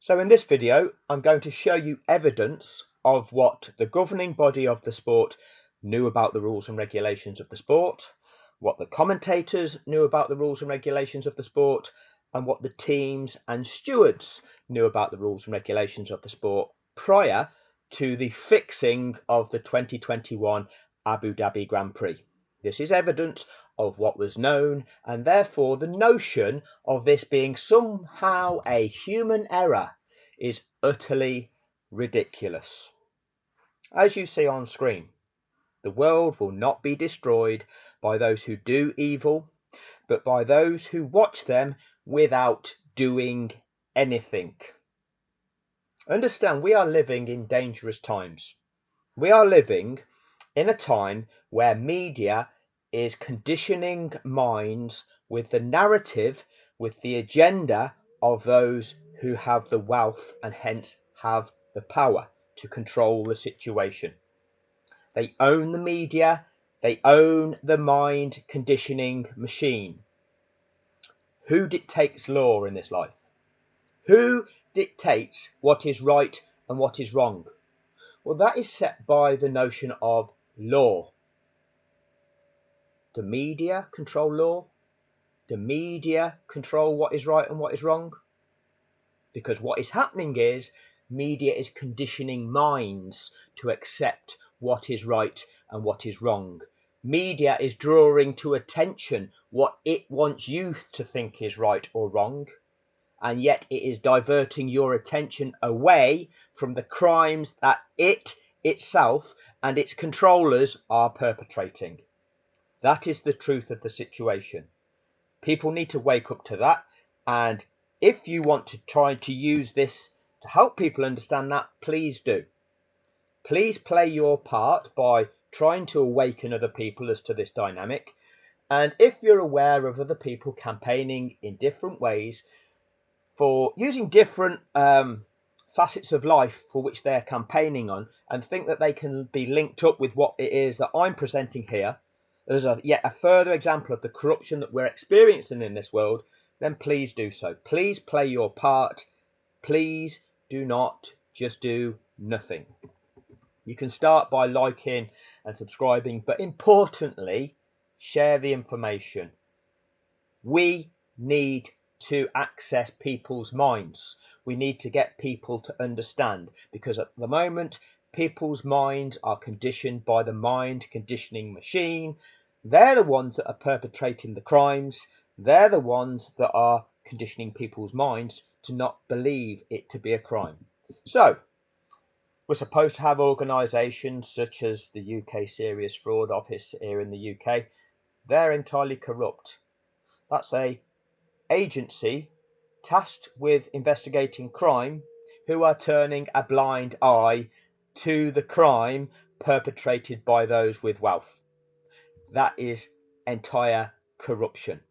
So in this video, I'm going to show you evidence of what the governing body of the sport knew about the rules and regulations of the sport, what the commentators knew about the rules and regulations of the sport, and what the teams and stewards knew about the rules and regulations of the sport prior to the fixing of the 2021 Abu Dhabi Grand Prix. This is evidence of what was known, and therefore the notion of this being somehow a human error is utterly ridiculous. As you see on screen, the world will not be destroyed by those who do evil, but by those who watch them without doing anything. Understand, we are living in dangerous times. We are living in a time where media is conditioning minds with the narrative, with the agenda of those who have the wealth and hence have the power to control the situation. They own the media, they own the mind conditioning machine. Who dictates law in this life? Who dictates what is right and what is wrong? Well, that is set by the notion of law. The media control law. The media control what is right and what is wrong. Because what is happening is media is conditioning minds to accept what is right and what is wrong. Media is drawing to attention what it wants you to think is right or wrong. And yet it is diverting your attention away from the crimes that it itself and its controllers are perpetrating. That is the truth of the situation. People need to wake up to that, and if you want to try to use this to help people understand that, please do. Please play your part by trying to awaken other people as to this dynamic, and if you're aware of other people campaigning in different ways for using different facets of life for which they're campaigning on, and think that they can be linked up with what it is that I'm presenting here as yet a further example of the corruption that we're experiencing in this world, then please do so. Please play your part. Please do not just do nothing. You can start by liking and subscribing, but importantly, share the information. We need to access people's minds. We need to get people to understand, because at the moment people's minds are conditioned by the mind conditioning machine. They're the ones that are perpetrating the crimes. They're the ones that are conditioning people's minds to not believe it to be a crime. So we're supposed to have organisations such as the UK Serious Fraud Office here in the UK. They're entirely corrupt. That's a agency tasked with investigating crime who are turning a blind eye to the crime perpetrated by those with wealth. That is entire corruption.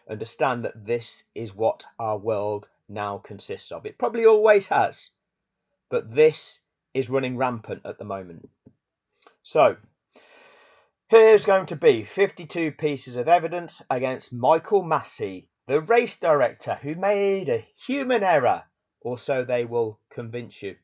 Understand that this is what our world now consists of. It probably always has, but this is running rampant at the moment. So here's going to be 52 pieces of evidence against Michael Massey, the race director who made a human error, or so they will convince you.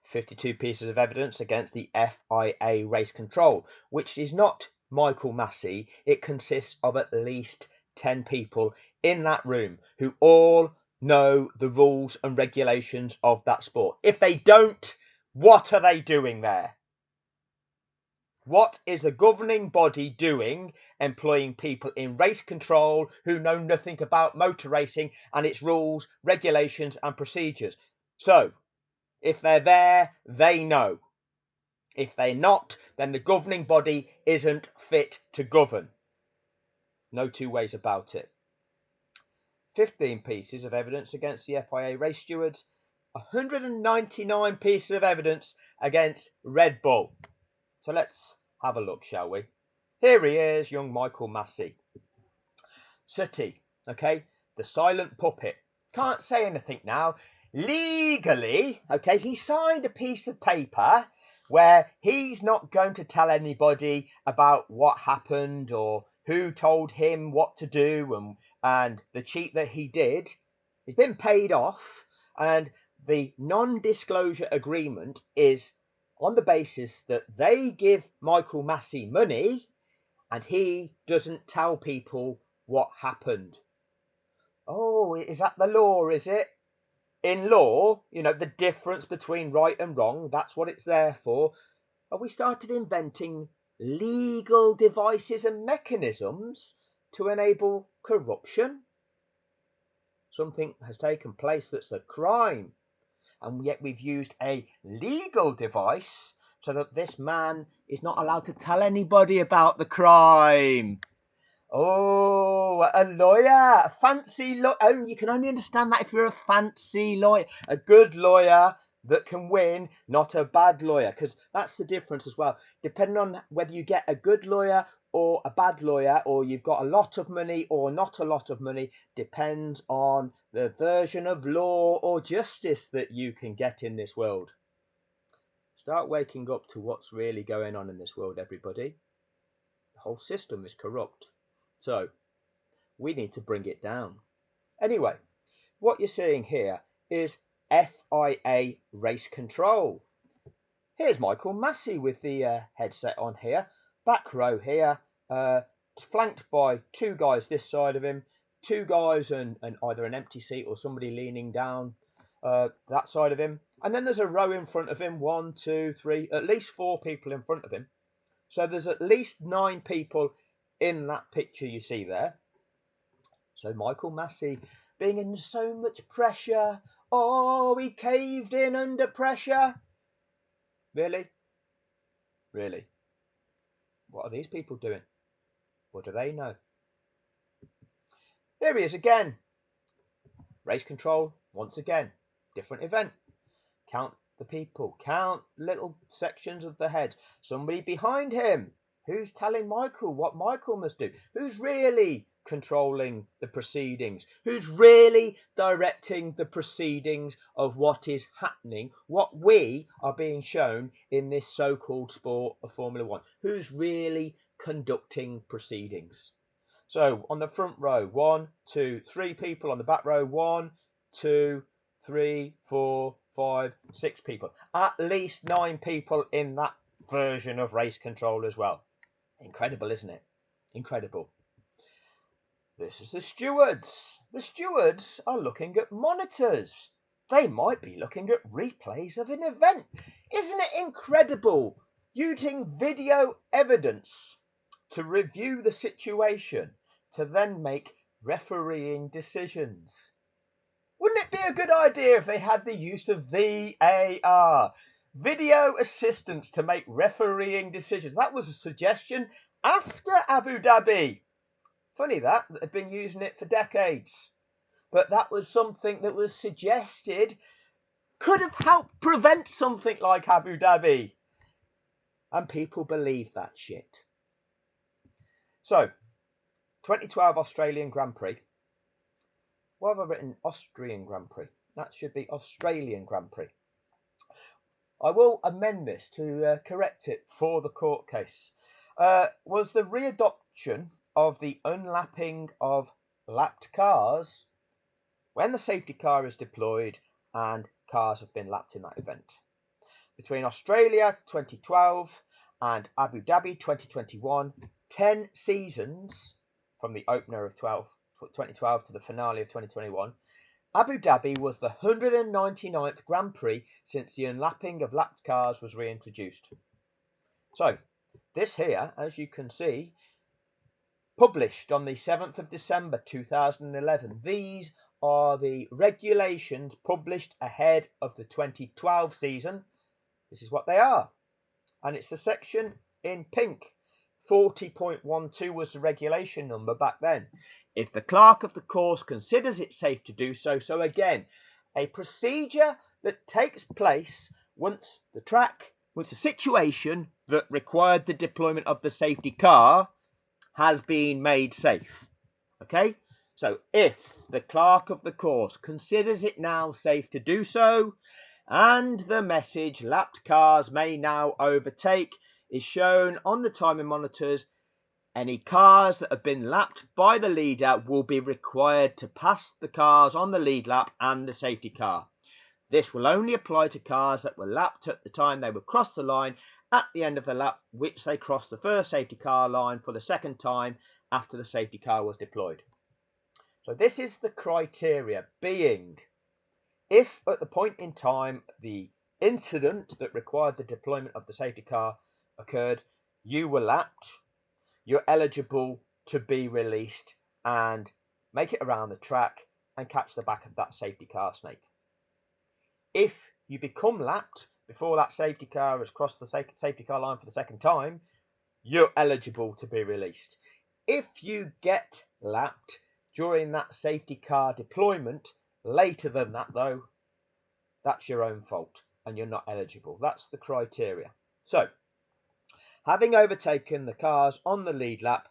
52 pieces of evidence against the FIA race control, which is not Michael Massey. It consists of at least 10 people in that room who all know the rules and regulations of that sport. If they don't, what are they doing there? What is the governing body doing employing people in race control who know nothing about motor racing and its rules, regulations and procedures? So, if they're there, they know. If they're not, then the governing body isn't fit to govern. No two ways about it. 15 pieces of evidence against the FIA race stewards. 199 pieces of evidence against Red Bull. So let's have a look, shall we? Here he is, young Michael Massey. Sooty, okay? The silent puppet. Can't say anything now. Legally, okay, he signed a piece of paper where he's not going to tell anybody about what happened or who told him what to do and the cheat that he did. He's been paid off And the non-disclosure agreement is on the basis that they give Michael Massey money and he doesn't tell people what happened. Oh, is that the law, is it? In law, you know, the difference between right and wrong, that's what it's there for. Have we started inventing legal devices and mechanisms to enable corruption? Something has taken place that's a crime, and yet we've used a legal device so that this man is not allowed to tell anybody about the crime. Oh, a lawyer, a fancy lawyer. Oh, you can only understand that if you're a fancy lawyer, a good lawyer that can win, not a bad lawyer, because that's the difference as well. Depending on whether you get a good lawyer or a bad lawyer, or you've got a lot of money or not a lot of money, depends on the version of law or justice that you can get in this world. Start waking up to what's really going on in this world, everybody. The whole system is corrupt. So we need to bring it down. Anyway, what you're seeing here is FIA race control. Here's Michael Massey with the headset on here, back row here, flanked by two guys this side of him, two guys and either an empty seat or somebody leaning down that side of him. And then there's a row in front of him, 1, 2, 3, at least 4 people in front of him. So there's at least 9 people in that picture you see there. So Michael Massey being in so much pressure. Oh, he caved in under pressure. Really? Really? What are these people doing? What do they know? Here he is again. Race control, once again. Different event. Count the people. Count little sections of the heads. Somebody behind him. Who's telling Michael what Michael must do? Who's really controlling the proceedings? Who's really directing the proceedings of what is happening, what we are being shown in this so-called sport of Formula One? Who's really conducting proceedings? So on the front row, 1, 2, 3 people. On the back row, 1, 2, 3, 4, 5, 6 people. At least 9 people in that version of race control as well. Incredible, isn't it? Incredible. This is the stewards. The stewards are looking at monitors. They might be looking at replays of an event. Isn't it incredible? Using video evidence to review the situation, to then make refereeing decisions. Wouldn't it be a good idea if they had the use of VAR? Video assistance to make refereeing decisions. That was a suggestion after Abu Dhabi. Funny that they've been using it for decades. But that was something that was suggested, could have helped prevent something like Abu Dhabi. And people believe that shit. So, 2012 Australian Grand Prix. Why have I written Austrian Grand Prix? That should be Australian Grand Prix. I will amend this to correct it for the court case. Was the readoption of the unlapping of lapped cars when the safety car is deployed and cars have been lapped in that event. Between Australia 2012 and Abu Dhabi 2021, 10 seasons from the opener of 2012 to the finale of 2021, Abu Dhabi was the 199th Grand Prix since the unlapping of lapped cars was reintroduced. So, this here, as you can see, published on the 7th of December 2011. These are the regulations published ahead of the 2012 season. This is what they are. And it's the section in pink. 40.12 was the regulation number back then. If the clerk of the course considers it safe to do so. So again, a procedure that takes place once the situation that required the deployment of the safety car has been made safe. Okay? So if the clerk of the course considers it now safe to do so, and the message lapped cars may now overtake is shown on the timing monitors, any cars that have been lapped by the leader will be required to pass the cars on the lead lap and the safety car. This will only apply to cars that were lapped at the time they would cross the line at the end of the lap, which they crossed the first safety car line for the second time after the safety car was deployed. So this is the criteria, being if at the point in time the incident that required the deployment of the safety car occurred, you were lapped, you're eligible to be released and make it around the track and catch the back of that safety car snake. If you become lapped before that safety car has crossed the safety car line for the second time, you're eligible to be released. If you get lapped during that safety car deployment later than that, though, that's your own fault and you're not eligible. That's the criteria. So, having overtaken the cars on the lead lap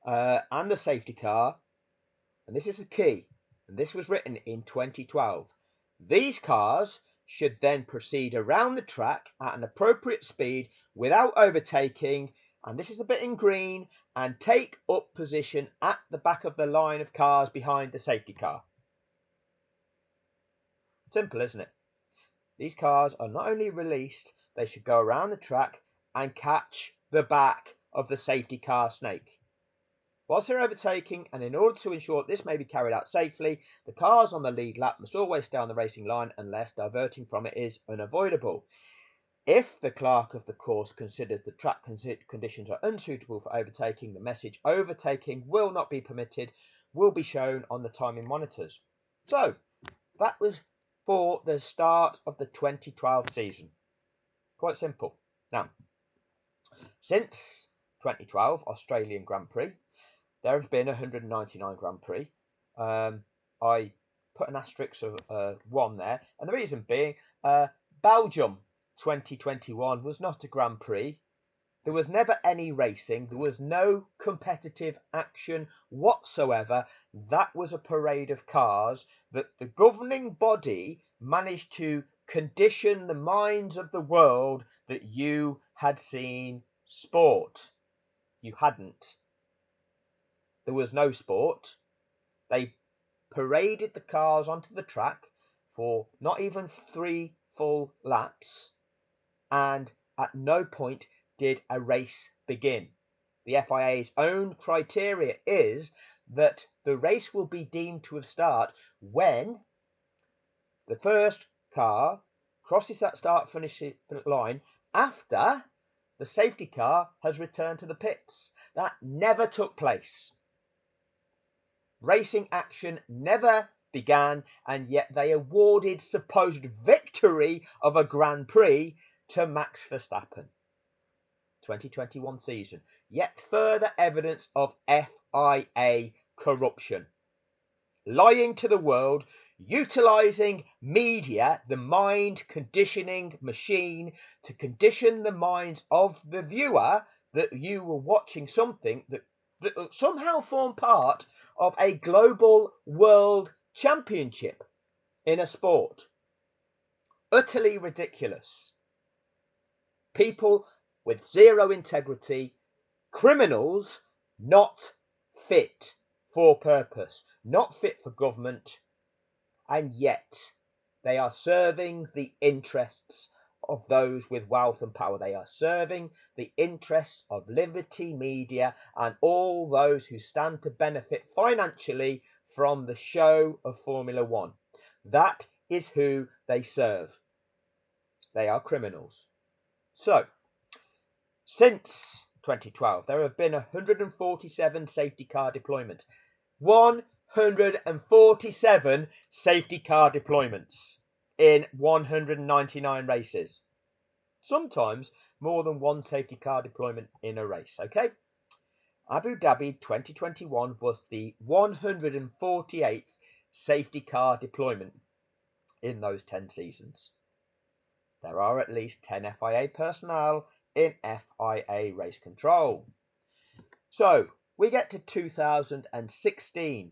and the safety car, and this is the key, and this was written in 2012, these cars should then proceed around the track at an appropriate speed without overtaking, and this is the bit in green, and take up position at the back of the line of cars behind the safety car. Simple, isn't it? These cars are not only released, they should go around the track and catch the back of the safety car snake. Whilst they're overtaking, and in order to ensure this may be carried out safely, the cars on the lead lap must always stay on the racing line unless diverting from it is unavoidable. If the clerk of the course considers the track conditions are unsuitable for overtaking, the message "overtaking will not be permitted" will be shown on the timing monitors. So, that was for the start of the 2012 season. Quite simple. Now, since 2012 Australian Grand Prix, there have been 199 Grand Prix. I put an asterisk of 1 there, and the reason being, Belgium 2021 was not a Grand Prix. There was never any racing. There was no competitive action whatsoever. That was a parade of cars that the governing body managed to condition the minds of the world that you had seen sport. You hadn't. There was no sport. They paraded the cars onto the track for not even 3 full laps, and at no point did a race begin. The FIA's own criteria is that the race will be deemed to have started when the first car crosses that start-finish line after the safety car has returned to the pits. That never took place. Racing action never began, and yet they awarded supposed victory of a Grand Prix to Max Verstappen. 2021 season. Yet further evidence of FIA corruption. Lying to the world, utilising media, the mind conditioning machine, to condition the minds of the viewer that you were watching something that somehow form part of a global world championship in a sport. Utterly ridiculous. People with zero integrity, criminals, not fit for purpose, not fit for government, and yet they are serving the interests of those with wealth and power. They are serving the interests of Liberty Media and all those who stand to benefit financially from the show of Formula One. That is who they serve. They are criminals. So, since 2012, there have been 147 safety car deployments. 147 safety car deployments in 199 races. Sometimes more than one safety car deployment in a race, okay? Abu Dhabi 2021 was the 148th safety car deployment in those 10 seasons. There are at least 10 FIA personnel in FIA race control. So, we get to 2016,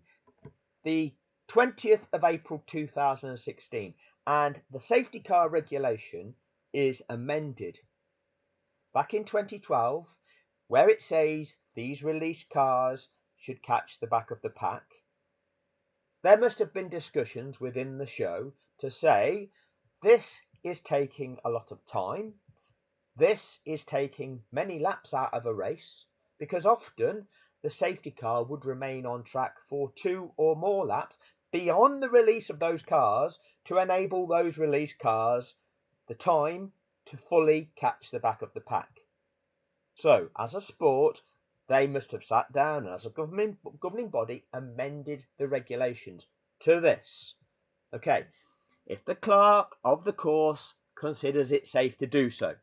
the 20th of April 2016, and the safety car regulation is amended. Back in 2012, where it says these released cars should catch the back of the pack, there must have been discussions within the show to say This is taking a lot of time. This is taking many laps out of a race, because often the safety car would remain on track for 2 or more laps beyond the release of those cars to enable those released cars the time to fully catch the back of the pack. So, as a sport, they must have sat down and, as a governing body, amended the regulations to this. Okay, if the clerk of the course considers it safe to do so.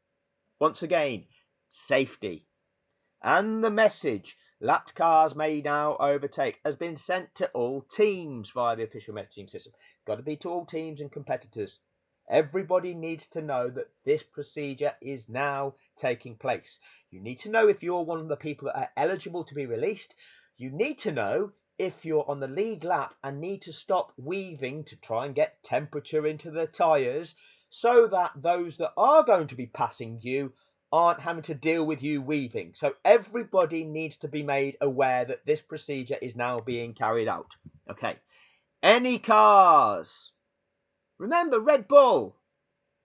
Once again, safety. And the message, lapped cars may now overtake, has been sent to all teams via the official messaging system. Got to be to all teams and competitors. Everybody needs to know that this procedure is now taking place. You need to know if you're one of the people that are eligible to be released. You need to know if you're on the lead lap and need to stop weaving to try and get temperature into the tyres, so that those that are going to be passing you aren't having to deal with you weaving. So everybody needs to be made aware that this procedure is now being carried out. Okay. Any cars? Remember, Red Bull.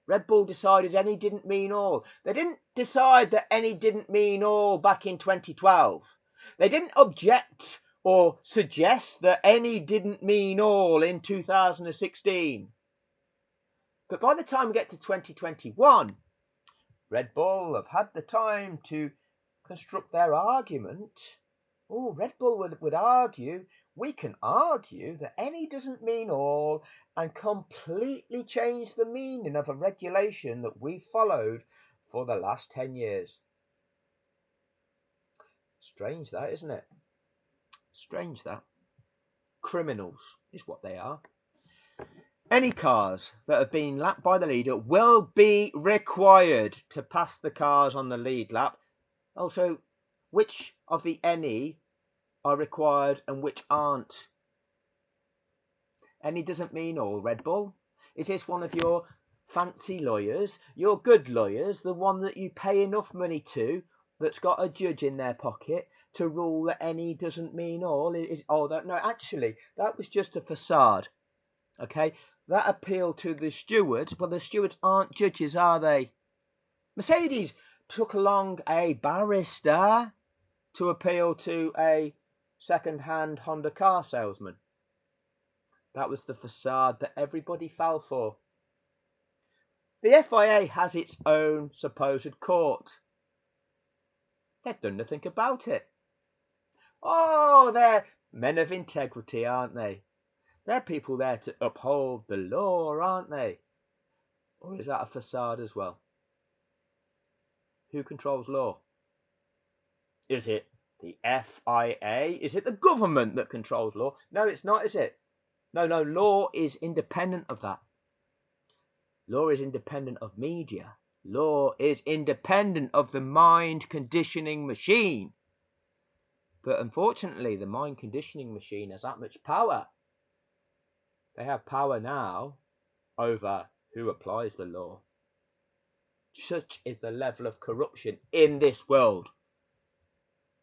Red Bull decided any didn't mean all. They didn't decide that any didn't mean all back in 2012. They didn't object or suggest that any didn't mean all in 2016. But by the time we get to 2021, Red Bull have had the time to construct their argument. Oh, Red Bull would argue, we can argue that any doesn't mean all, and completely change the meaning of a regulation that we followed for the last 10 years. Strange that, isn't it? Strange that. Criminals is what they are. Any cars that have been lapped by the leader will be required to pass the cars on the lead lap. Also, which of the any are required and which aren't? Any doesn't mean all, Red Bull. Is this one of your fancy lawyers, your good lawyers, the one that you pay enough money to, that's got a judge in their pocket to rule that any doesn't mean all? No, actually, that was just a facade. Okay, that appealed to the stewards, but the stewards aren't judges, are they? Mercedes took along a barrister to appeal to a second-hand Honda car salesman. That was the facade that everybody fell for. The FIA has its own supposed court. They've done nothing about it. Oh, they're men of integrity, aren't they? They're people there to uphold the law, aren't they? Or is that a facade as well? Who controls law? Is it the FIA? Is it the government that controls law? No, it's not, is it? No, law is independent of that. Law is independent of media. Law is independent of the mind conditioning machine. But unfortunately, the mind conditioning machine has that much power. They have power now over who applies the law. Such is the level of corruption in this world.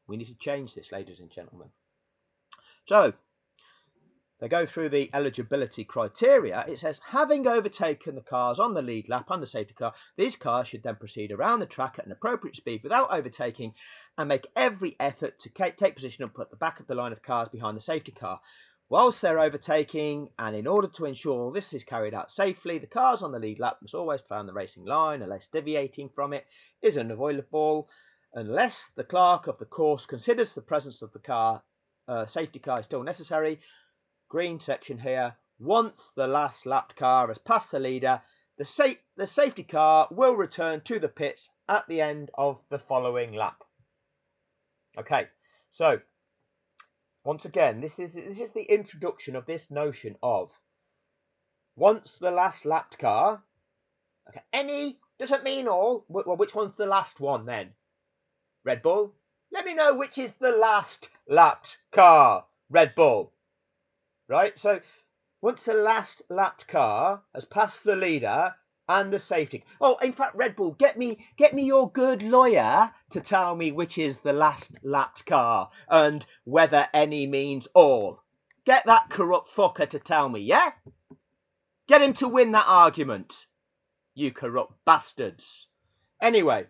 We need to change this, ladies and gentlemen. So, they go through the eligibility criteria. It says, having overtaken the cars on the lead lap and the safety car, these cars should then proceed around the track at an appropriate speed without overtaking and make every effort to take position up at the back of the line of cars behind the safety car. Whilst they're overtaking, and in order to ensure this is carried out safely, the cars on the lead lap must always play on the racing line unless deviating from it is unavoidable, unless the clerk of the course considers the presence of the car safety car is still necessary. Green section here. Once the last lapped car has passed the leader, the safety car will return to the pits at the end of the following lap. Okay, so once again, this is the introduction of this notion of once the last lapped car. Okay, any doesn't mean all. Well, which one's the last one then? Red Bull? Let me know which is the last lapped car. Red Bull. Right, so once the last lapped car has passed the leader and the safety. Oh, in fact, Red Bull, get me your good lawyer to tell me which is the last lapped car and whether any means all. Get that corrupt fucker to tell me, yeah? Get him to win that argument. You corrupt bastards. Anyway,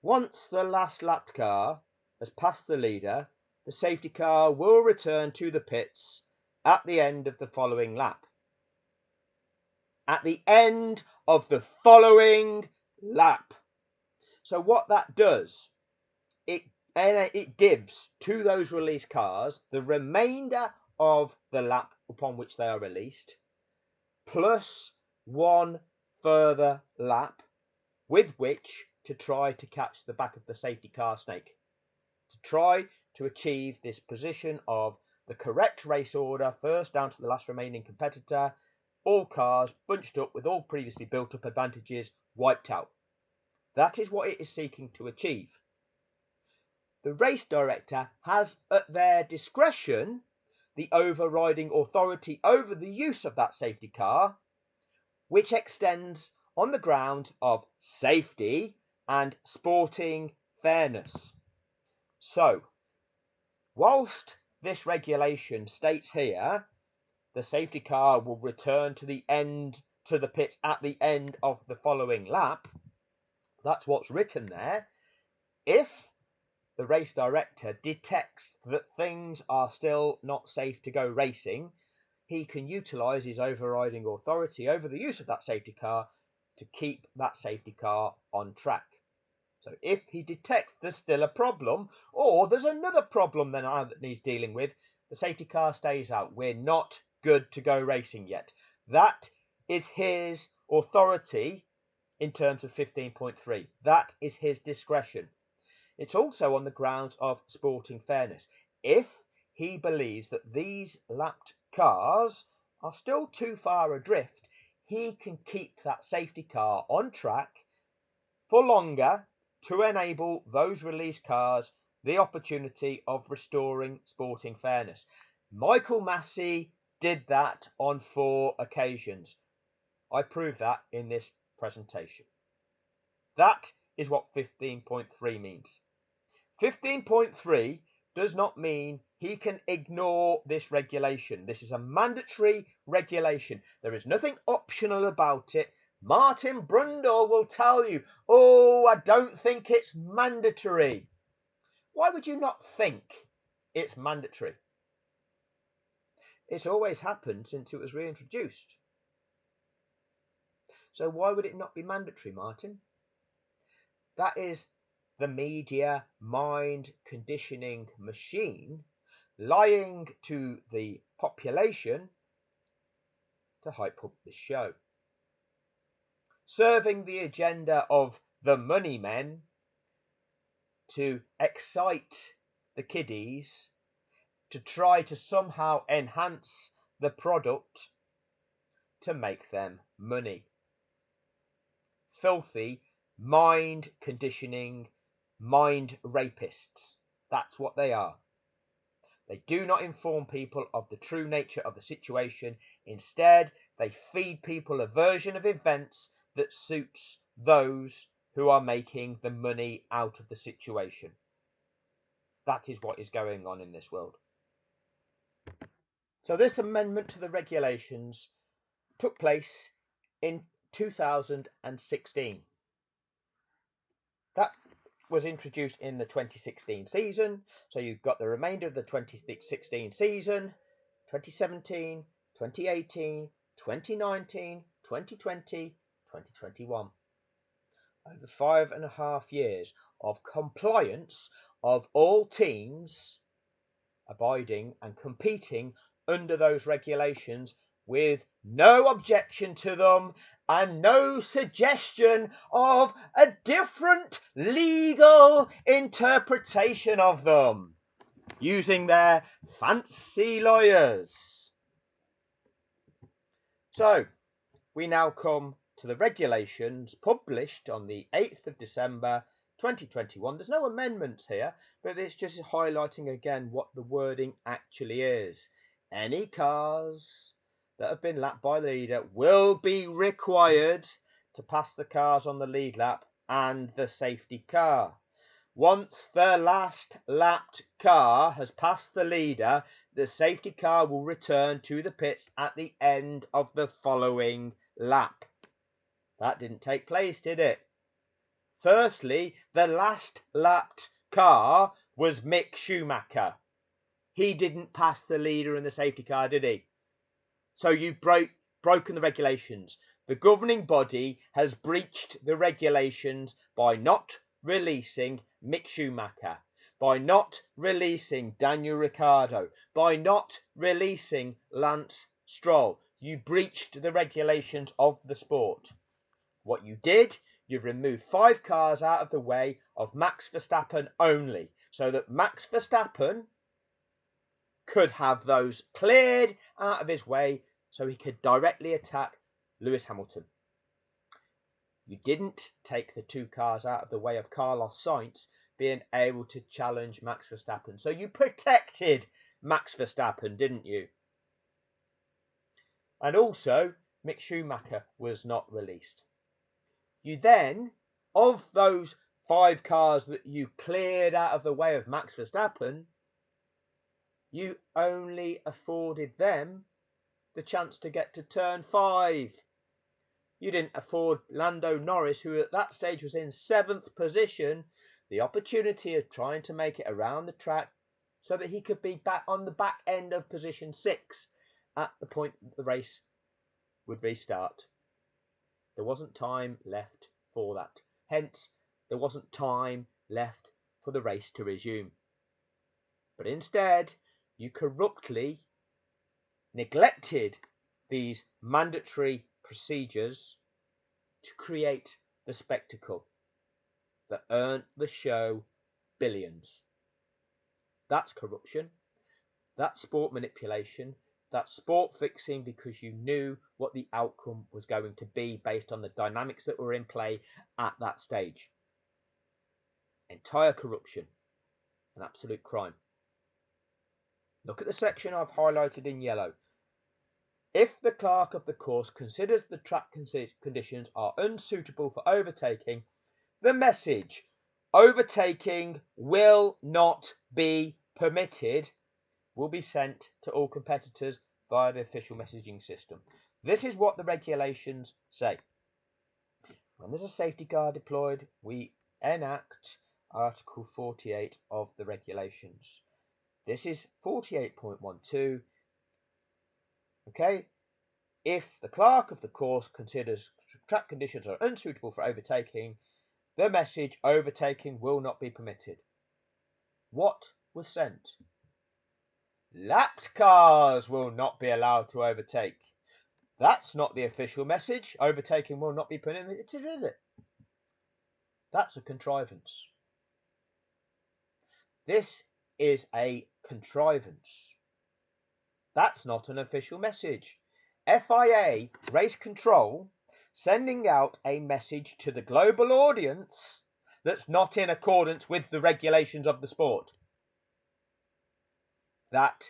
once the last lapped car has passed the leader, the safety car will return to the pits at the end of the following lap. At the end of the following lap. So what that does, it gives to those released cars the remainder of the lap upon which they are released, plus one further lap with which to try to catch the back of the safety car snake, to try to achieve this position of the correct race order, first down to the last remaining competitor, all cars bunched up with all previously built up advantages wiped out. That is what it is seeking to achieve. The race director has at their discretion the overriding authority over the use of that safety car, which extends on the ground of safety and sporting fairness. So, whilst this regulation states here the safety car will return to the pits at the end of the following lap, that's what's written there. If the race director detects that things are still not safe to go racing, he can utilise his overriding authority over the use of that safety car to keep that safety car on track. So if he detects there's still a problem, or there's another problem then that needs dealing with, the safety car stays out. We're not good to go racing yet. That is his authority in terms of 15.3. That is his discretion. It's also on the grounds of sporting fairness. If he believes that these lapped cars are still too far adrift, he can keep that safety car on track for longer to enable those released cars the opportunity of restoring sporting fairness. Michael Massey did that on 4 occasions. I proved that in this presentation. That is what 15.3 means. 15.3 does not mean he can ignore this regulation. This is a mandatory regulation. There is nothing optional about it. Martin Brundle will tell you, oh, I don't think it's mandatory. Why would you not think it's mandatory? It's always happened since it was reintroduced. So why would it not be mandatory, Martin? That is the media mind conditioning machine lying to the population to hype up the show, serving the agenda of the money men to excite the kiddies, to try to somehow enhance the product to make them money. Filthy mind conditioning mind rapists. That's what they are. They do not inform people of the true nature of the situation. Instead, they feed people a version of events that suits those who are making the money out of the situation. That is what is going on in this world. So this amendment to the regulations took place in 2016. That was introduced in the 2016 season. So you've got the remainder of the 2016 season, 2017, 2018, 2019, 2020, 2021. Over 5.5 years of compliance of all teams abiding and competing under those regulations with no objection to them and no suggestion of a different legal interpretation of them using their fancy lawyers. So we now come to the regulations published on the 8th of December 2021. There's no amendments here, but it's just highlighting again what the wording actually is. Any cars that have been lapped by the leader will be required to pass the cars on the lead lap and the safety car. Once the last lapped car has passed the leader, the safety car will return to the pits at the end of the following lap. That didn't take place, did it? Firstly, the last lapped car was Mick Schumacher. He didn't pass the leader in the safety car, did he? So you've broken the regulations. The governing body has breached the regulations by not releasing Mick Schumacher, by not releasing Daniel Ricciardo, by not releasing Lance Stroll. You breached the regulations of the sport. What you did, you removed 5 cars out of the way of Max Verstappen only, so that Max Verstappen could have those cleared out of his way so he could directly attack Lewis Hamilton. You didn't take the 2 cars out of the way of Carlos Sainz being able to challenge Max Verstappen. So you protected Max Verstappen, didn't you? And also, Mick Schumacher was not released. You then, of those 5 cars that you cleared out of the way of Max Verstappen, you only afforded them the chance to get to turn 5. You didn't afford Lando Norris, who at that stage was in 7th position, the opportunity of trying to make it around the track so that he could be back on the back end of position 6 at the point the race would restart. There wasn't time left for that. Hence, there wasn't time left for the race to resume. But instead, you corruptly neglected these mandatory procedures to create the spectacle that earned the show billions. That's corruption. That's sport manipulation. That's sport fixing because you knew what the outcome was going to be based on the dynamics that were in play at that stage. Entire corruption, an absolute crime. Look at the section I've highlighted in yellow. If the clerk of the course considers the track conditions are unsuitable for overtaking, the message, overtaking will not be permitted, will be sent to all competitors via the official messaging system. This is what the regulations say. When there's a safety car deployed, we enact Article 48 of the regulations. This is 48.12. Okay, if the clerk of the course considers track conditions are unsuitable for overtaking, the message overtaking will not be permitted. What was sent? Lapped cars will not be allowed to overtake. That's not the official message. Overtaking will not be permitted, is it? That's a contrivance. This is a contrivance. That's not an official message. FIA Race Control sending out a message to the global audience that's not in accordance with the regulations of the sport. That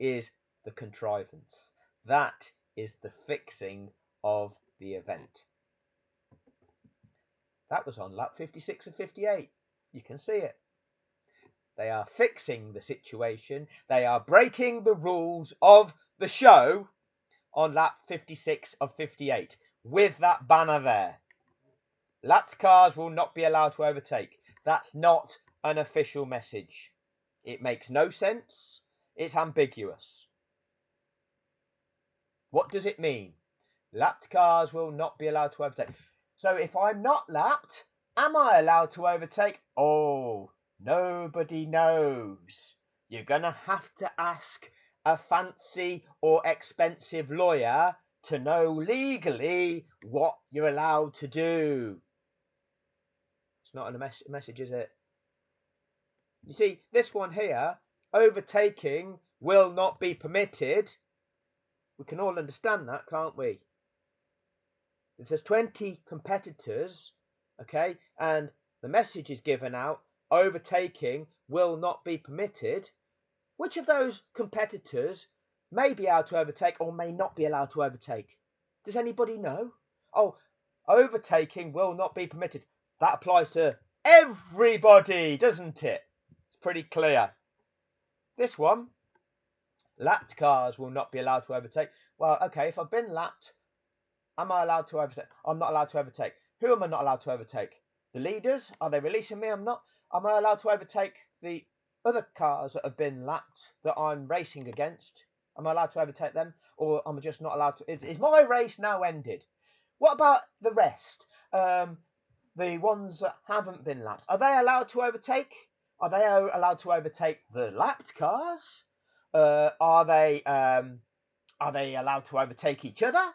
is the contrivance. That is the fixing of the event. That was on lap 56 of 58. You can see it. They are fixing the situation. They are breaking the rules of the show on lap 56 of 58 with that banner there. Lapped cars will not be allowed to overtake. That's not an official message. It makes no sense. It's ambiguous. What does it mean? Lapped cars will not be allowed to overtake. So if I'm not lapped, am I allowed to overtake? Oh, nobody knows. You're going to have to ask a fancy or expensive lawyer to know legally what you're allowed to do. It's not a message, is it? You see, this one here, overtaking will not be permitted. We can all understand that, can't we? If there's 20 competitors, okay, and the message is given out, overtaking will not be permitted, which of those competitors may be able to overtake or may not be allowed to overtake? Does anybody know? Oh, overtaking will not be permitted. That applies to everybody, doesn't it? It's pretty clear. This one, lapped cars will not be allowed to overtake. Well, okay, if I've been lapped, Am I allowed to overtake? I'm not allowed to overtake. Who am I not allowed to overtake? The leaders? Are they releasing me? I'm not. Am I allowed to overtake the other cars that have been lapped that I'm racing against? Am I allowed to overtake them? Or am I just not allowed to? Is my race now ended? What about the rest? The ones that haven't been lapped. Are they allowed to overtake? Are they allowed to overtake the lapped cars? Are they allowed to overtake each other?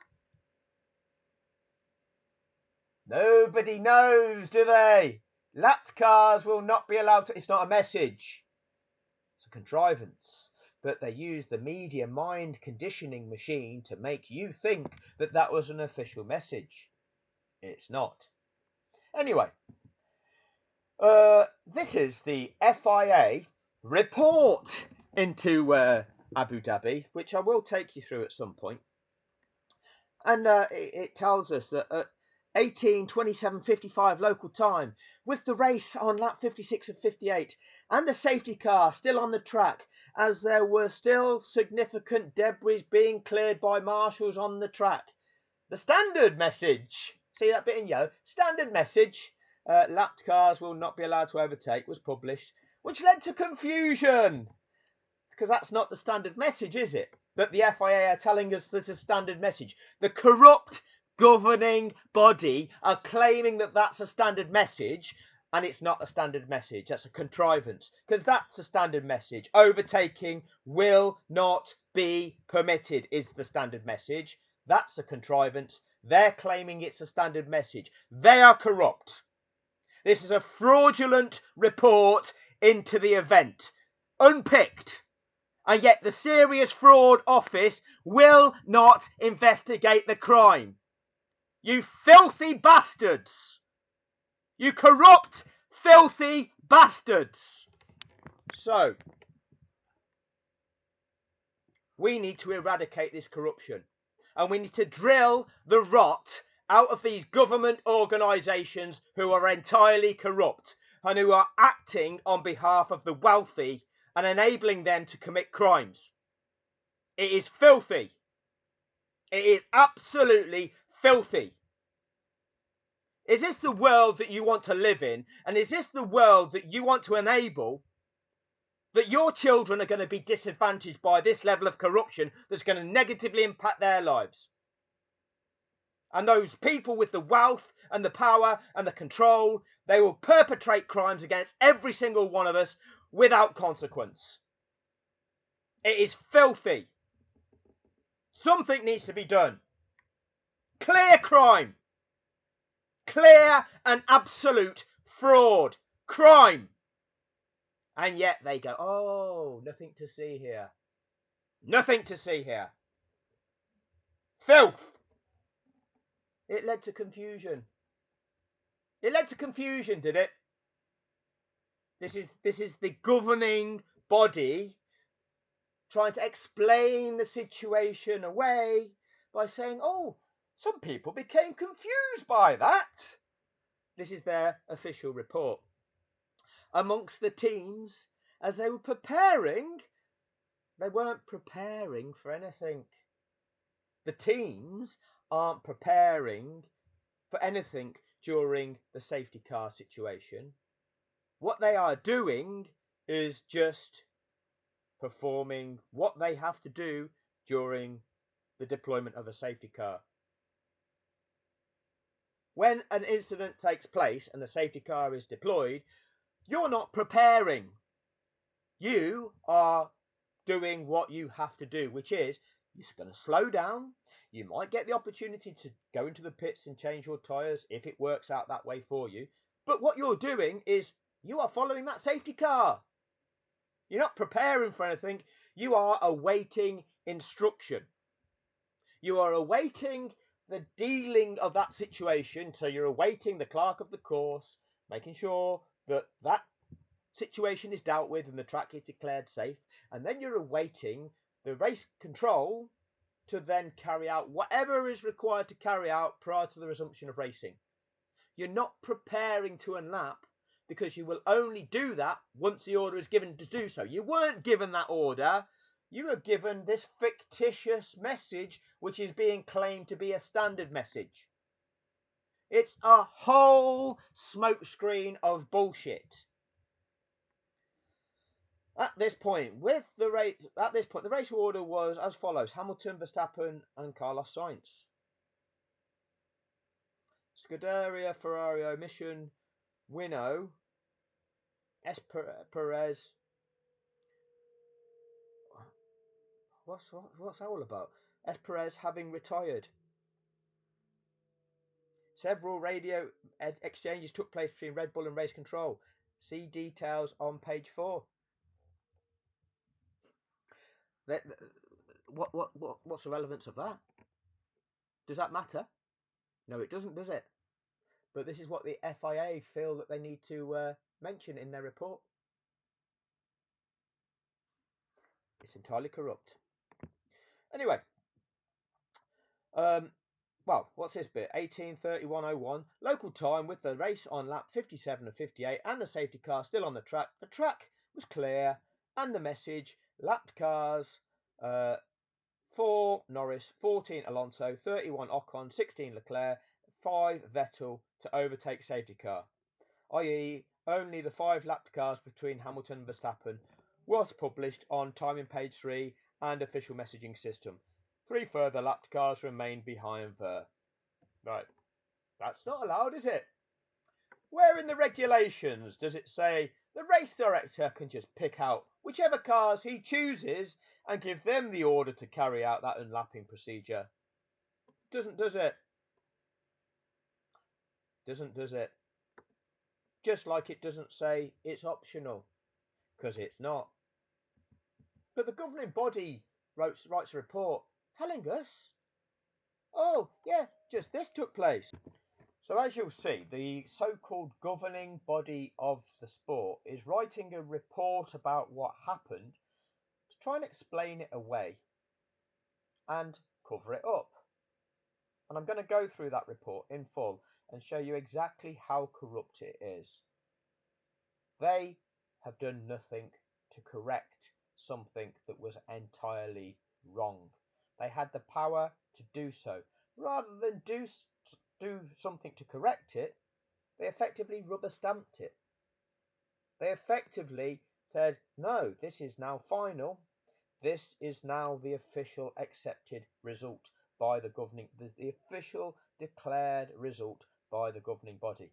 Nobody knows, do they? Lapped cars will not be allowed to. It's not a message. It's a contrivance. But they use the media mind conditioning machine to make you think that that was an official message. It's not. Anyway, this is the FIA report into Abu Dhabi, which I will take you through at some point. And it tells us that at 18:27:55 local time, with the race on lap 56 of 58 and the safety car still on the track, as there were still significant debris being cleared by marshals on the track. The standard message, see that bit in yellow? Standard message, lapped cars will not be allowed to overtake, was published, which led to confusion. Because that's not the standard message, is it? That the FIA are telling us there's a standard message. The corrupt governing body are claiming that that's a standard message, and it's not a standard message. That's a contrivance, because that's a standard message. Overtaking will not be permitted is the standard message. That's a contrivance. They're claiming it's a standard message. They are corrupt. This is a fraudulent report into the event. Unpicked. And yet the Serious Fraud Office will not investigate the crime. You filthy bastards! You corrupt, filthy bastards! So, we need to eradicate this corruption. And we need to drill the rot out of these government organisations who are entirely corrupt and who are acting on behalf of the wealthy and enabling them to commit crimes. It is filthy. It is absolutely filthy. Is this the world that you want to live in? And is this the world that you want to enable? That your children are going to be disadvantaged by this level of corruption that's going to negatively impact their lives? And those people with the wealth and the power and the control, they will perpetrate crimes against every single one of us without consequence. It is filthy. Something needs to be done. Clear crime. Clear and absolute fraud. Crime. And yet they go, oh, nothing to see here. Nothing to see here. Filth. It led to confusion. It led to confusion, did it? This is the governing body trying to explain the situation away by saying, oh, some people became confused by that. This is their official report. Amongst the teams, as they were preparing, they weren't preparing for anything. The teams aren't preparing for anything during the safety car situation. What they are doing is just performing what they have to do during the deployment of a safety car. When an incident takes place and the safety car is deployed, you're not preparing. You are doing what you have to do, which is you're going to slow down. You might get the opportunity to go into the pits and change your tyres if it works out that way for you. But what you're doing is you are following that safety car. You're not preparing for anything. You are awaiting instruction. You are awaiting the dealing of that situation. So you're awaiting the clerk of the course, making sure that that situation is dealt with and the track is declared safe. And then you're awaiting the race control to then carry out whatever is required to carry out prior to the resumption of racing. You're not preparing to unlap because you will only do that once the order is given to do so. You weren't given that order. You are given this fictitious message, which is being claimed to be a standard message. It's a whole smokescreen of bullshit. At this point, the race order was as follows: Hamilton, Verstappen, and Carlos Sainz. Scuderia Ferrari Mission, Winnow, Perez. What's that all about? Perez having retired. Several radio exchanges took place between Red Bull and Race Control. See details on page 4. What's the relevance of that? Does that matter? No, it doesn't, does it? But this is what the FIA feel that they need to mention in their report. It's entirely corrupt. Anyway, well, what's this bit? 18:31:01 local time with the race on lap 57 and 58 and the safety car still on the track. The track was clear and the message: lapped cars 4 Norris, 14 Alonso, 31 Ocon, 16 Leclerc, 5 Vettel to overtake safety car, i.e. only the 5 lapped cars between Hamilton and Verstappen was published on timing page 3 and official messaging system. 3 further lapped cars remained behind there. Right, that's not allowed, is it? Where in the regulations does it say the race director can just pick out whichever cars he chooses and give them the order to carry out that unlapping procedure? Doesn't, does it? Doesn't, does it? Just like it doesn't say it's optional, because it's not. But the governing body writes a report telling us, oh, yeah, just this took place. So as you'll see, the so-called governing body of the sport is writing a report about what happened to try and explain it away and cover it up. And I'm going to go through that report in full and show you exactly how corrupt it is. They have done nothing to correct something that was entirely wrong. They had the power to do so. Rather than do something to correct it, they effectively rubber stamped it. They effectively said, no, this is now final. This is now the official accepted result by the governing, the official declared result by the governing body.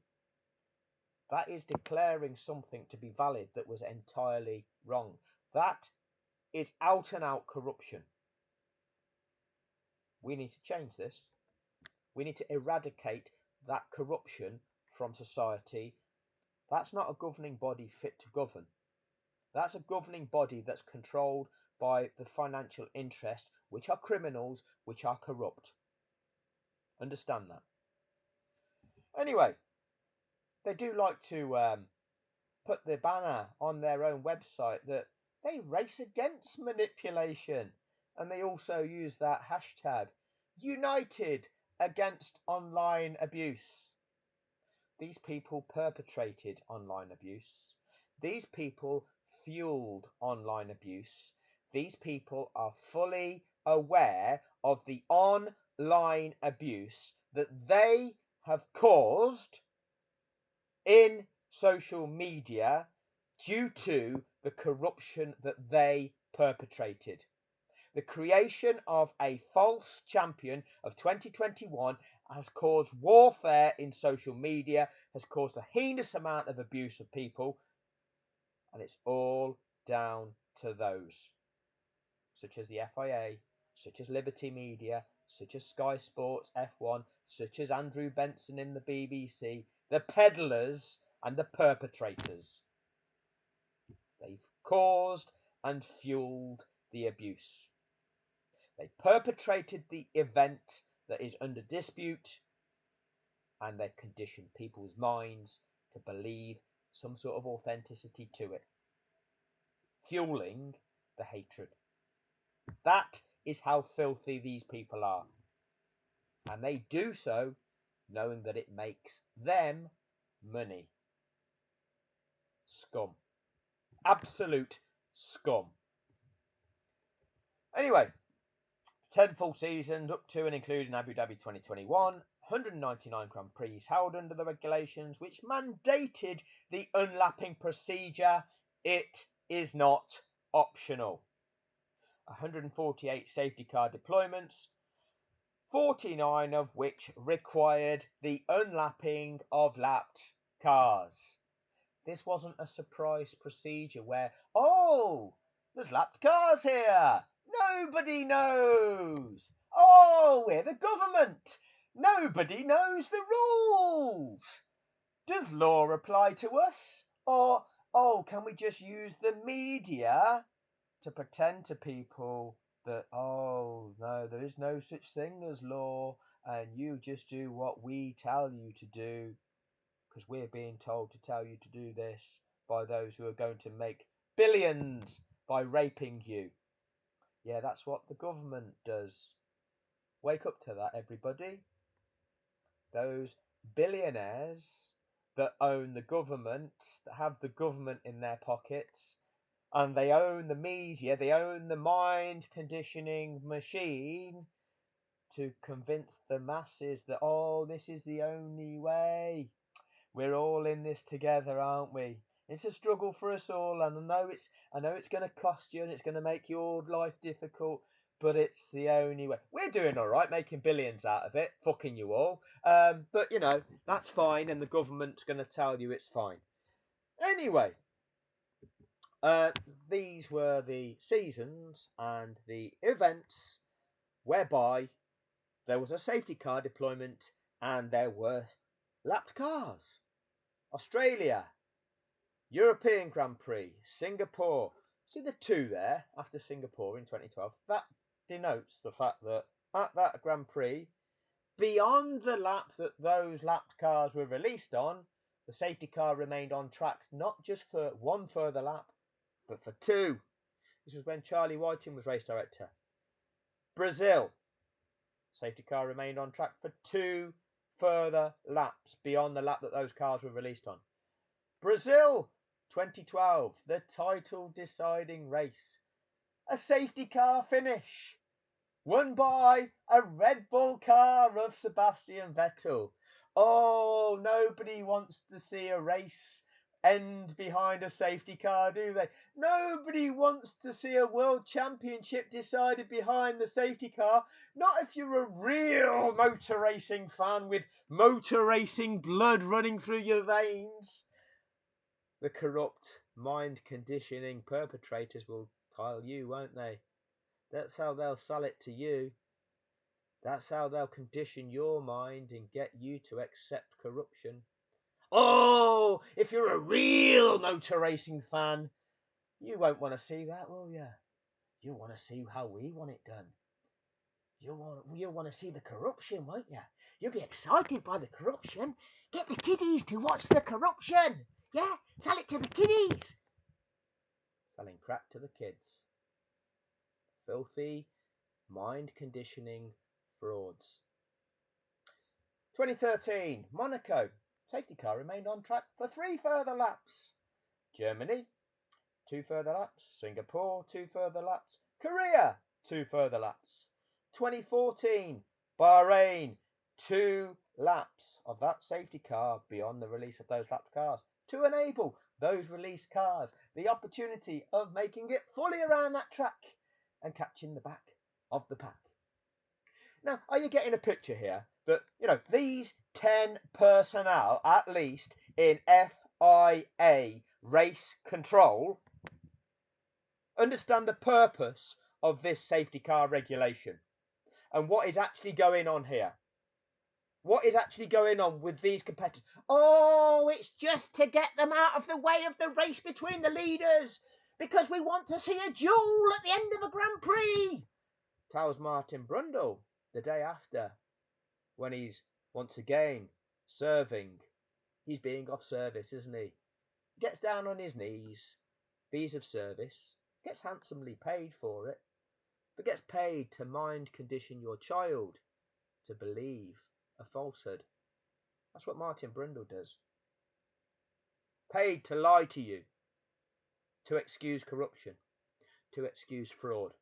That is declaring something to be valid that was entirely wrong. That is out and out corruption. We need to change this. We need to eradicate that corruption from society. That's not a governing body fit to govern. That's a governing body that's controlled by the financial interest, which are criminals, which are corrupt. Understand that. Anyway, they do like to put the banner on their own website that they race against manipulation, and they also use that hashtag united against online abuse. These people perpetrated online abuse. These people fueled online abuse. These people are fully aware of the online abuse that they have caused in social media due to the corruption that they perpetrated. The creation of a false champion of 2021 has caused warfare in social media, has caused a heinous amount of abuse of people, and it's all down to those, such as the FIA, such as Liberty Media, such as Sky Sports F1, such as Andrew Benson in the BBC, the peddlers and the perpetrators. They've caused and fueled the abuse. They perpetrated the event that is under dispute, and they've conditioned people's minds to believe some sort of authenticity to it, fueling the hatred. That is how filthy these people are. And they do so knowing that it makes them money. Scum. Absolute scum. Anyway, 10 full seasons up to and including Abu Dhabi 2021, 199 Grand Prix held under the regulations which mandated the unlapping procedure. It is not optional. 148 safety car deployments, 49 of which required the unlapping of lapped cars. This wasn't a surprise procedure where, oh, there's lapped cars here. Nobody knows. Oh, we're the government. Nobody knows the rules. Does law apply to us? Or, oh, can we just use the media to pretend to people that, oh, no, there is no such thing as law and you just do what we tell you to do because we're being told to tell you to do this by those who are going to make billions by raping you. Yeah, that's what the government does. Wake up to that, everybody. Those billionaires that own the government, that have the government in their pockets, and they own the media, they own the mind conditioning machine to convince the masses that, oh, this is the only way. We're all in this together, aren't we? It's a struggle for us all, and I know it's going to cost you and it's going to make your life difficult, but it's the only way. We're doing all right, making billions out of it, fucking you all. But that's fine, and the government's going to tell you it's fine. Anyway, these were the seasons and the events whereby there was a safety car deployment and there were lapped cars. Australia, European Grand Prix, Singapore. See the two there after Singapore in 2012? That denotes the fact that at that Grand Prix, beyond the lap that those lapped cars were released on, the safety car remained on track not just for one further lap, but for two. This was when Charlie Whiting was race director. Brazil, safety car remained on track for two further laps beyond the lap that those cars were released on. Brazil 2012, the title deciding race. A safety car finish won by a Red Bull car of Sebastian Vettel. Oh, nobody wants to see a race end behind a safety car, do they? Nobody wants to see a world championship decided behind the safety car. Not if you're a real motor racing fan with motor racing blood running through your veins. The corrupt mind conditioning perpetrators will tell you, won't they? That's how they'll sell it to you. That's how they'll condition your mind and get you to accept corruption. Oh, if you're a real motor racing fan, you won't want to see that, will you? You'll want to see how we want it done. You'll want to see the corruption, won't you? You'll be excited by the corruption. Get the kiddies to watch the corruption. Yeah, sell it to the kiddies. Selling crack to the kids. Filthy mind conditioning frauds. 2013, Monaco. Safety car remained on track for 3 further laps. Germany, 2 further laps. Singapore, 2 further laps. Korea, 2 further laps. 2014, Bahrain, 2 laps of that safety car beyond the release of those lapped cars to enable those released cars the opportunity of making it fully around that track and catching the back of the pack. Now, are you getting a picture here that, these 10 personnel, at least in FIA race control, understand the purpose of this safety car regulation and what is actually going on here? What is actually going on with these competitors? Oh, it's just to get them out of the way of the race between the leaders because we want to see a duel at the end of a Grand Prix, tells Martin Brundle the day after, when he's once again serving. He's being of service, isn't he? Gets down on his knees, bees of service, gets handsomely paid for it, but gets paid to mind condition your child to believe a falsehood. That's what Martin Brundle does. Paid to lie to you, to excuse corruption, to excuse fraud.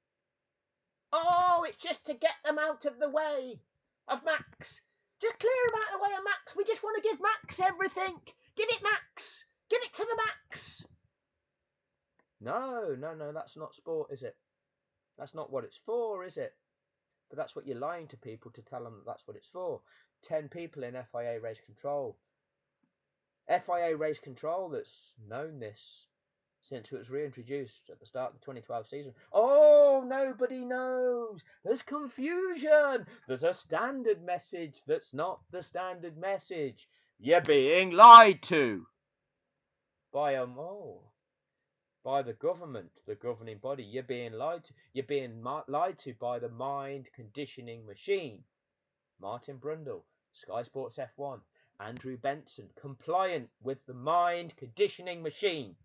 Oh, it's just to get them out of the way of Max. Just clear him out of the way of Max. We just want to give Max everything. Give it Max. Give it to the Max. No, that's not sport, is it? That's not what it's for, is it? But that's what you're lying to people to tell them that's what it's for. 10 people in FIA race control. FIA race control that's known this since it was reintroduced at the start of the 2012 season. Oh, nobody knows. There's confusion. There's a standard message that's not the standard message. You're being lied to by by the government, the governing body. You're being lied to. You're being lied to by the mind conditioning machine. Martin Brundle, Sky Sports F1, Andrew Benson, compliant with the mind conditioning machine.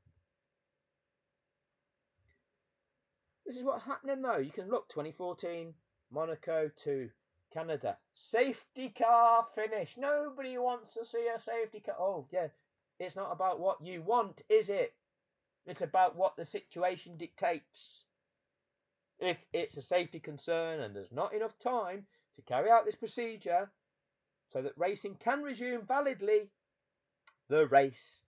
This is what's happening though. You can look 2014, Monaco to Canada. Safety car finish. Nobody wants to see a safety car. Oh, yeah. It's not about what you want, is it? It's about what the situation dictates. If it's a safety concern and there's not enough time to carry out this procedure so that racing can resume validly, the race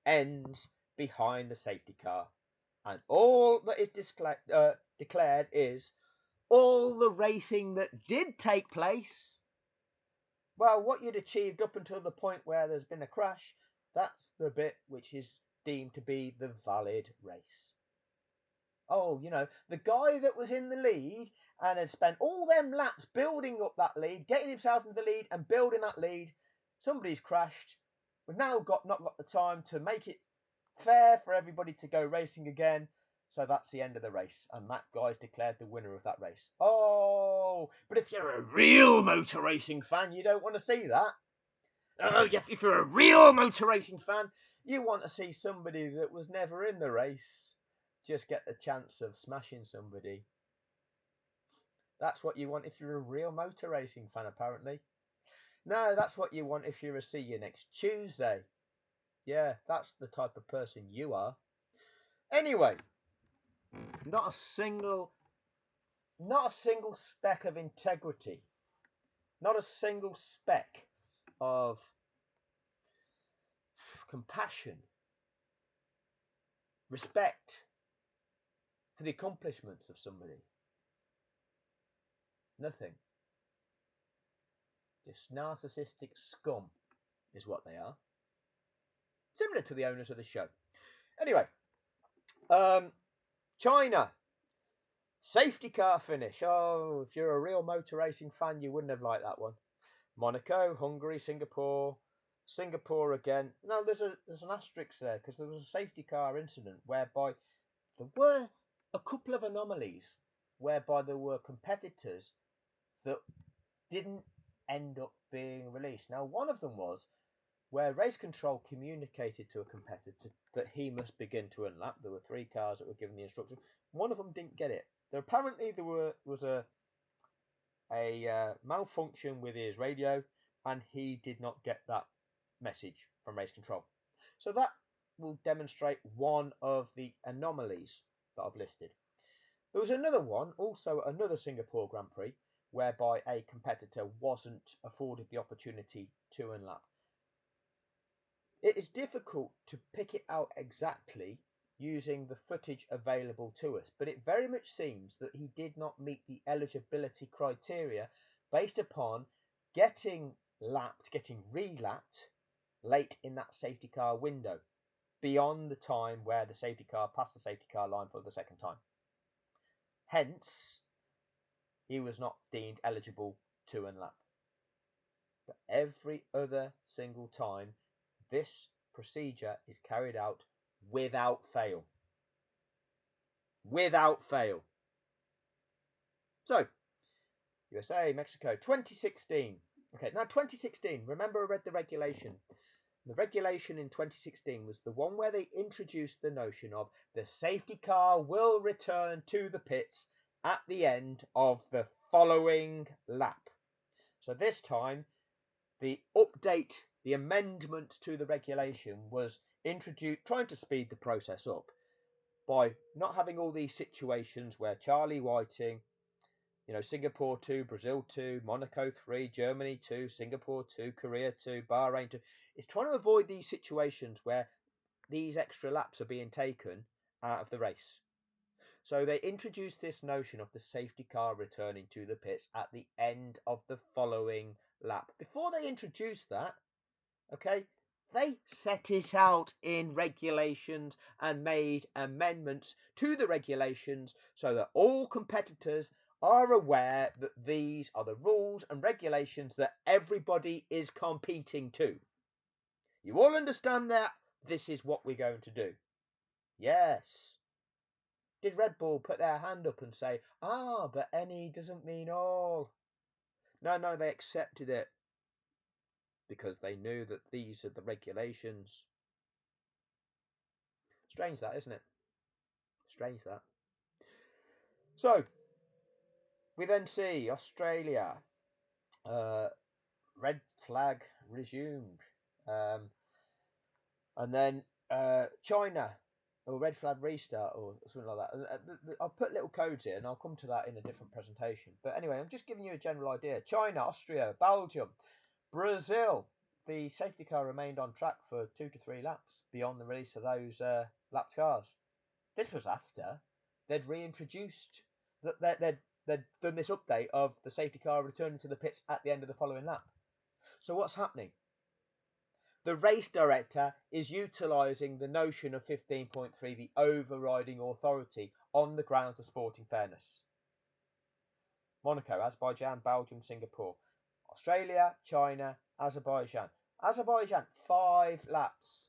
ends behind the safety car. And all that is declared is all the racing that did take place. Well, what you'd achieved up until the point where there's been a crash, that's the bit which is deemed to be the valid race. Oh, the guy that was in the lead and had spent all them laps building up that lead, getting himself into the lead and building that lead, somebody's crashed. We've now not got the time to make it fair for everybody to go racing again. So that's the end of the race. And that guy's declared the winner of that race. Oh, but if you're a real motor racing fan, you don't want to see that. Oh, if you're a real motor racing fan, you want to see somebody that was never in the race just get the chance of smashing somebody. That's what you want if you're a real motor racing fan, apparently. No, that's what you want if you're a see you next Tuesday. Yeah, that's the type of person you are. Anyway, not a single speck of integrity, not a single speck of compassion, respect for the accomplishments of somebody. Nothing. Just narcissistic scum is what they are. Similar to the owners of the show. Anyway, China. Safety car finish. Oh, if you're a real motor racing fan, you wouldn't have liked that one. Monaco, Hungary, Singapore again. No, there's an asterisk there because there was a safety car incident whereby there were a couple of anomalies whereby there were competitors that didn't end up being released. Now, one of them was where race control communicated to a competitor that he must begin to unlap. There were 3 cars that were given the instruction. One of them didn't get it. There was a malfunction with his radio, and he did not get that message from race control. So that will demonstrate one of the anomalies that I've listed. There was another one, also another Singapore Grand Prix, whereby a competitor wasn't afforded the opportunity to unlap. It is difficult to pick it out exactly using the footage available to us, but it very much seems that he did not meet the eligibility criteria based upon getting relapped late in that safety car window, beyond the time where the safety car passed the safety car line for the second time. Hence, he was not deemed eligible to unlap. But every other single time, this procedure is carried out without fail. Without fail. So, USA, Mexico, 2016. Okay, now 2016, remember I read the regulation. The regulation in 2016 was the one where they introduced the notion of the safety car will return to the pits at the end of the following lap. So this time, the update, the amendment to the regulation was introduced, trying to speed the process up by not having all these situations where Charlie Whiting Singapore 2, Brazil 2, Monaco 3, Germany 2, Singapore 2, Korea 2, Bahrain 2. It's trying to avoid these situations where these extra laps are being taken out of the race. So they introduced this notion of the safety car returning to the pits at the end of the following lap. Before they introduced that, okay, they set it out in regulations and made amendments to the regulations so that all competitors are aware that these are the rules and regulations that everybody is competing to. You all understand that this is what we're going to do? Yes. Did Red Bull put their hand up and say, but any doesn't mean all? No, they accepted it because they knew that these are the regulations. Strange that, isn't it? Strange that. So, we then see Australia. Red flag resumed. And then China, or red flag restart, or something like that. I'll put little codes here, and I'll come to that in a different presentation. But anyway, I'm just giving you a general idea. China, Austria, Belgium, Brazil. The safety car remained on track for 2 to 3 laps beyond the release of those lapped cars. This was after they'd reintroduced they'd done this update of the safety car returning to the pits at the end of the following lap. So what's happening? The race director is utilising the notion of 15.3, the overriding authority, on the grounds of sporting fairness. Monaco, Azerbaijan, Belgium, Singapore. Australia, China, Azerbaijan. Azerbaijan, 5 laps.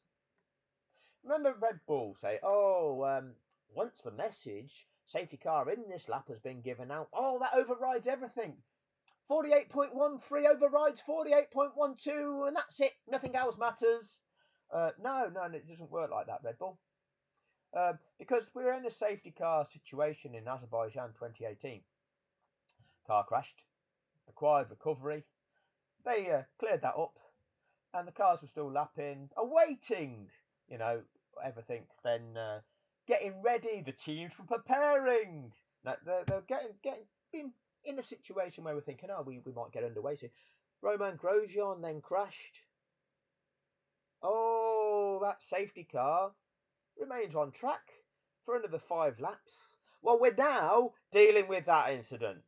Remember Red Bull say, once the message, safety car in this lap has been given out, that overrides everything. 48.13 overrides 48.12, and that's it. Nothing else matters. No, it doesn't work like that, Red Bull. Because we're in a safety car situation in Azerbaijan 2018. Car crashed, required recovery. They cleared that up, and the cars were still lapping, awaiting, everything. Then getting ready. The teams were preparing. Now, they're being in a situation where we're thinking, we might get underway soon. Romain Grosjean then crashed. That safety car remains on track for another 5 laps. Well, we're now dealing with that incident.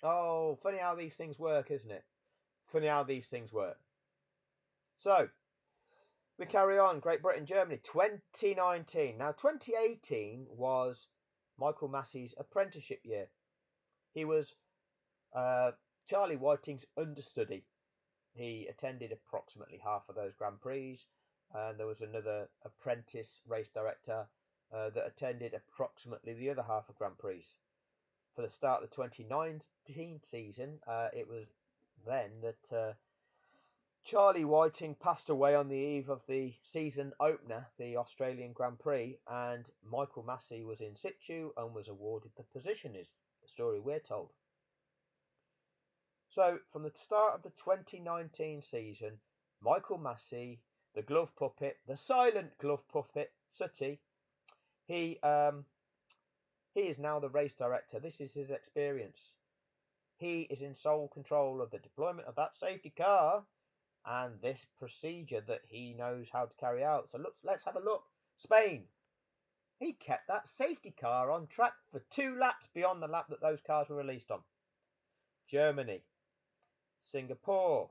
Funny how these things work, isn't it? Funny how these things work. So, we carry on. Great Britain, Germany, 2019. Now, 2018 was Michael Massey's apprenticeship year. He was Charlie Whiting's understudy. He attended approximately half of those Grand Prix, and there was another apprentice race director that attended approximately the other half of Grand Prix. For the start of the 2019 season, it was then that Charlie Whiting passed away on the eve of the season opener, the Australian Grand Prix, and Michael Massey was in situ and was awarded the position, is the story we're told. So, from the start of the 2019 season, Michael Massey, the glove puppet, the silent glove puppet, Sooty, he is now the race director. This is his experience. He is in sole control of the deployment of that safety car and this procedure that he knows how to carry out. So let's have a look. Spain. He kept that safety car on track for 2 laps beyond the lap that those cars were released on. Germany. Singapore,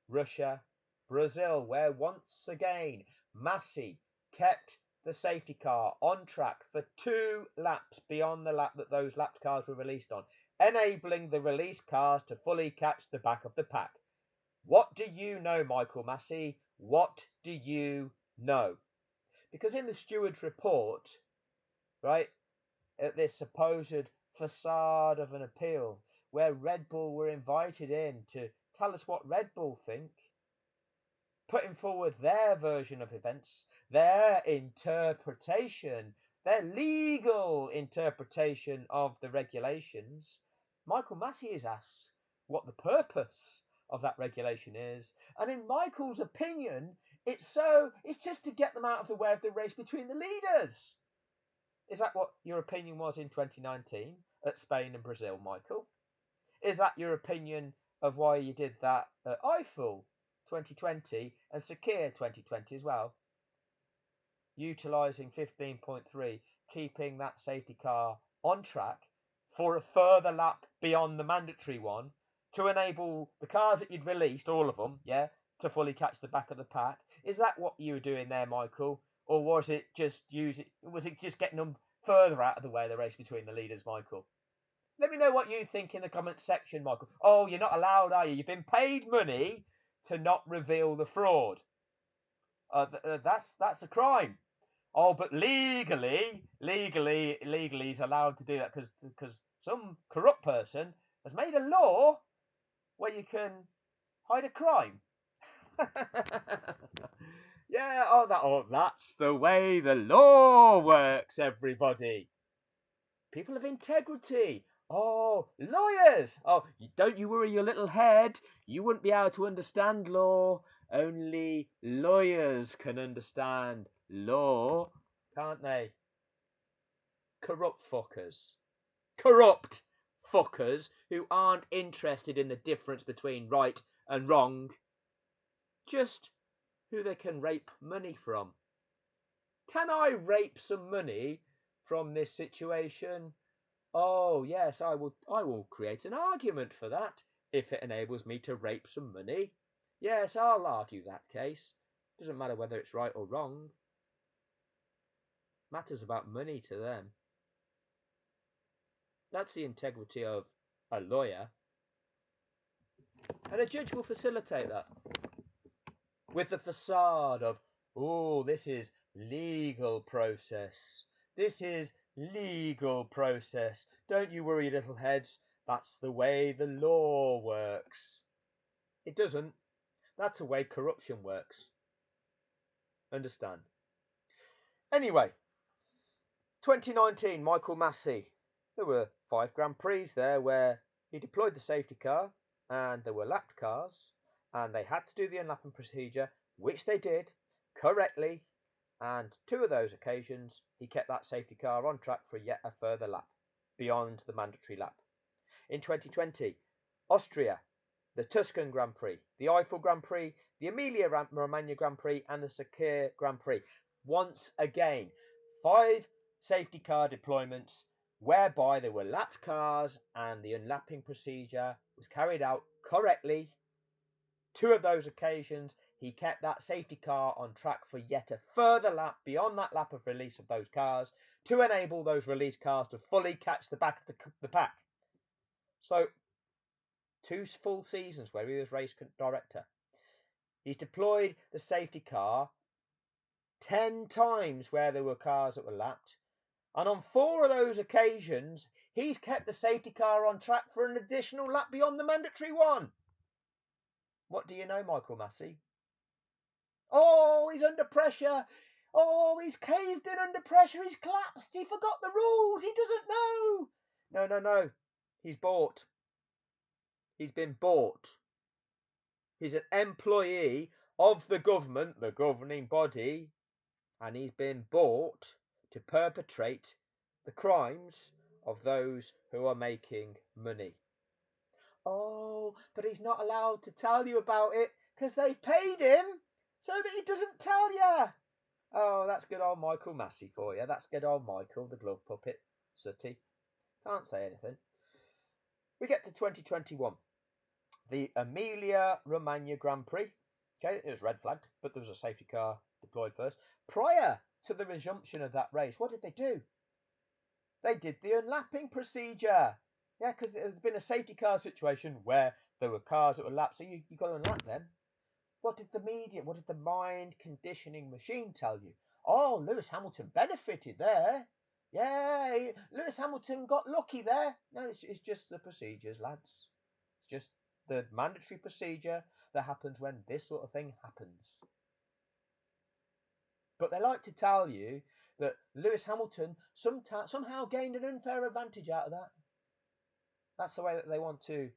Russia, Brazil, where once again Massey kept the safety car on track for 2 laps beyond the lap that those lapped cars were released on, enabling the released cars to fully catch the back of the pack. What do you know, Michael Massey? What do you know? Because in the steward's report, right, at this supposed facade of an appeal, where Red Bull were invited in to tell us what Red Bull think, putting forward their version of events, their interpretation, their legal interpretation of the regulations, Michael Massey is asked what the purpose of that regulation is, and in Michael's opinion, it's just to get them out of the way of the race between the leaders. Is that what your opinion was in 2019? at Spain and Brazil, Michael? Is that your opinion of why you did that at Eiffel 2020 and Sakir 2020 as well? Utilising 15.3, keeping that safety car on track for a further lap beyond the mandatory one to enable the cars that you'd released, all of them, yeah, to fully catch the back of the pack. Is that what you were doing there, Michael? Or was it just getting them further out of the way of the race between the leaders, Michael? Let me know what you think in the comment section, Michael. Oh, you're not allowed, are you? You've been paid money to not reveal the fraud. That's a crime. Oh, but legally, he's allowed to do that because some corrupt person has made a law where you can hide a crime. Yeah, that's the way the law works, everybody. People of integrity. Oh, lawyers. Oh, don't you worry your little head. You wouldn't be able to understand law. Only lawyers can understand law, can't they? Corrupt fuckers. Corrupt fuckers who aren't interested in the difference between right and wrong. Just who they can rape money from. Can I rape some money from this situation? Oh, yes, I will create an argument for that if it enables me to rape some money. Yes, I'll argue that case. Doesn't matter whether it's right or wrong. Matters about money to them. That's the integrity of a lawyer. And a judge will facilitate that with the facade of, oh, this is legal process. This is legal process. Don't you worry, little heads. That's the way the law works. It doesn't. That's the way corruption works. Understand? Anyway, 2019, Michael Massey. There were 5 Grand Prix there where he deployed the safety car and there were lapped cars and they had to do the unlapping procedure, which they did correctly. And 2 of those occasions, he kept that safety car on track for yet a further lap beyond the mandatory lap. In 2020, Austria, the Tuscan Grand Prix, the Eiffel Grand Prix, the Emilia-Romagna Grand Prix, and the Sakir Grand Prix. Once again, 5 safety car deployments whereby there were lapped cars and the unlapping procedure was carried out correctly. 2 of those occasions, he kept that safety car on track for yet a further lap beyond that lap of release of those cars to enable those released cars to fully catch the back of the pack. So, 2 full seasons where he was race director. He's deployed the safety car 10 times where there were cars that were lapped. And on 4 of those occasions, he's kept the safety car on track for an additional lap beyond the mandatory one. What do you know, Michael Massey? Oh, he's under pressure. Oh, he's caved in under pressure. He's collapsed. He forgot the rules. He doesn't know. No. He's bought. He's been bought. He's an employee of the government, the governing body, and he's been bought to perpetrate the crimes of those who are making money. Oh, but he's not allowed to tell you about it because they've paid him so that he doesn't tell you. Oh, that's good old Michael Massey for you. That's good old Michael, the glove puppet. Sooty. Can't say anything. We get to 2021. The Emilia-Romagna Grand Prix. Okay, it was red flagged, but there was a safety car deployed first. Prior to the resumption of that race, what did they do? They did the unlapping procedure. Yeah, because there's been a safety car situation where there were cars that were lapped, so you got to unlap them. What did the mind conditioning machine tell you? Oh, Lewis Hamilton benefited there. Yeah, Lewis Hamilton got lucky there. No, it's just the procedures, lads. It's just the mandatory procedure that happens when this sort of thing happens. But they like to tell you that Lewis Hamilton somehow gained an unfair advantage out of that. That's the way that they want to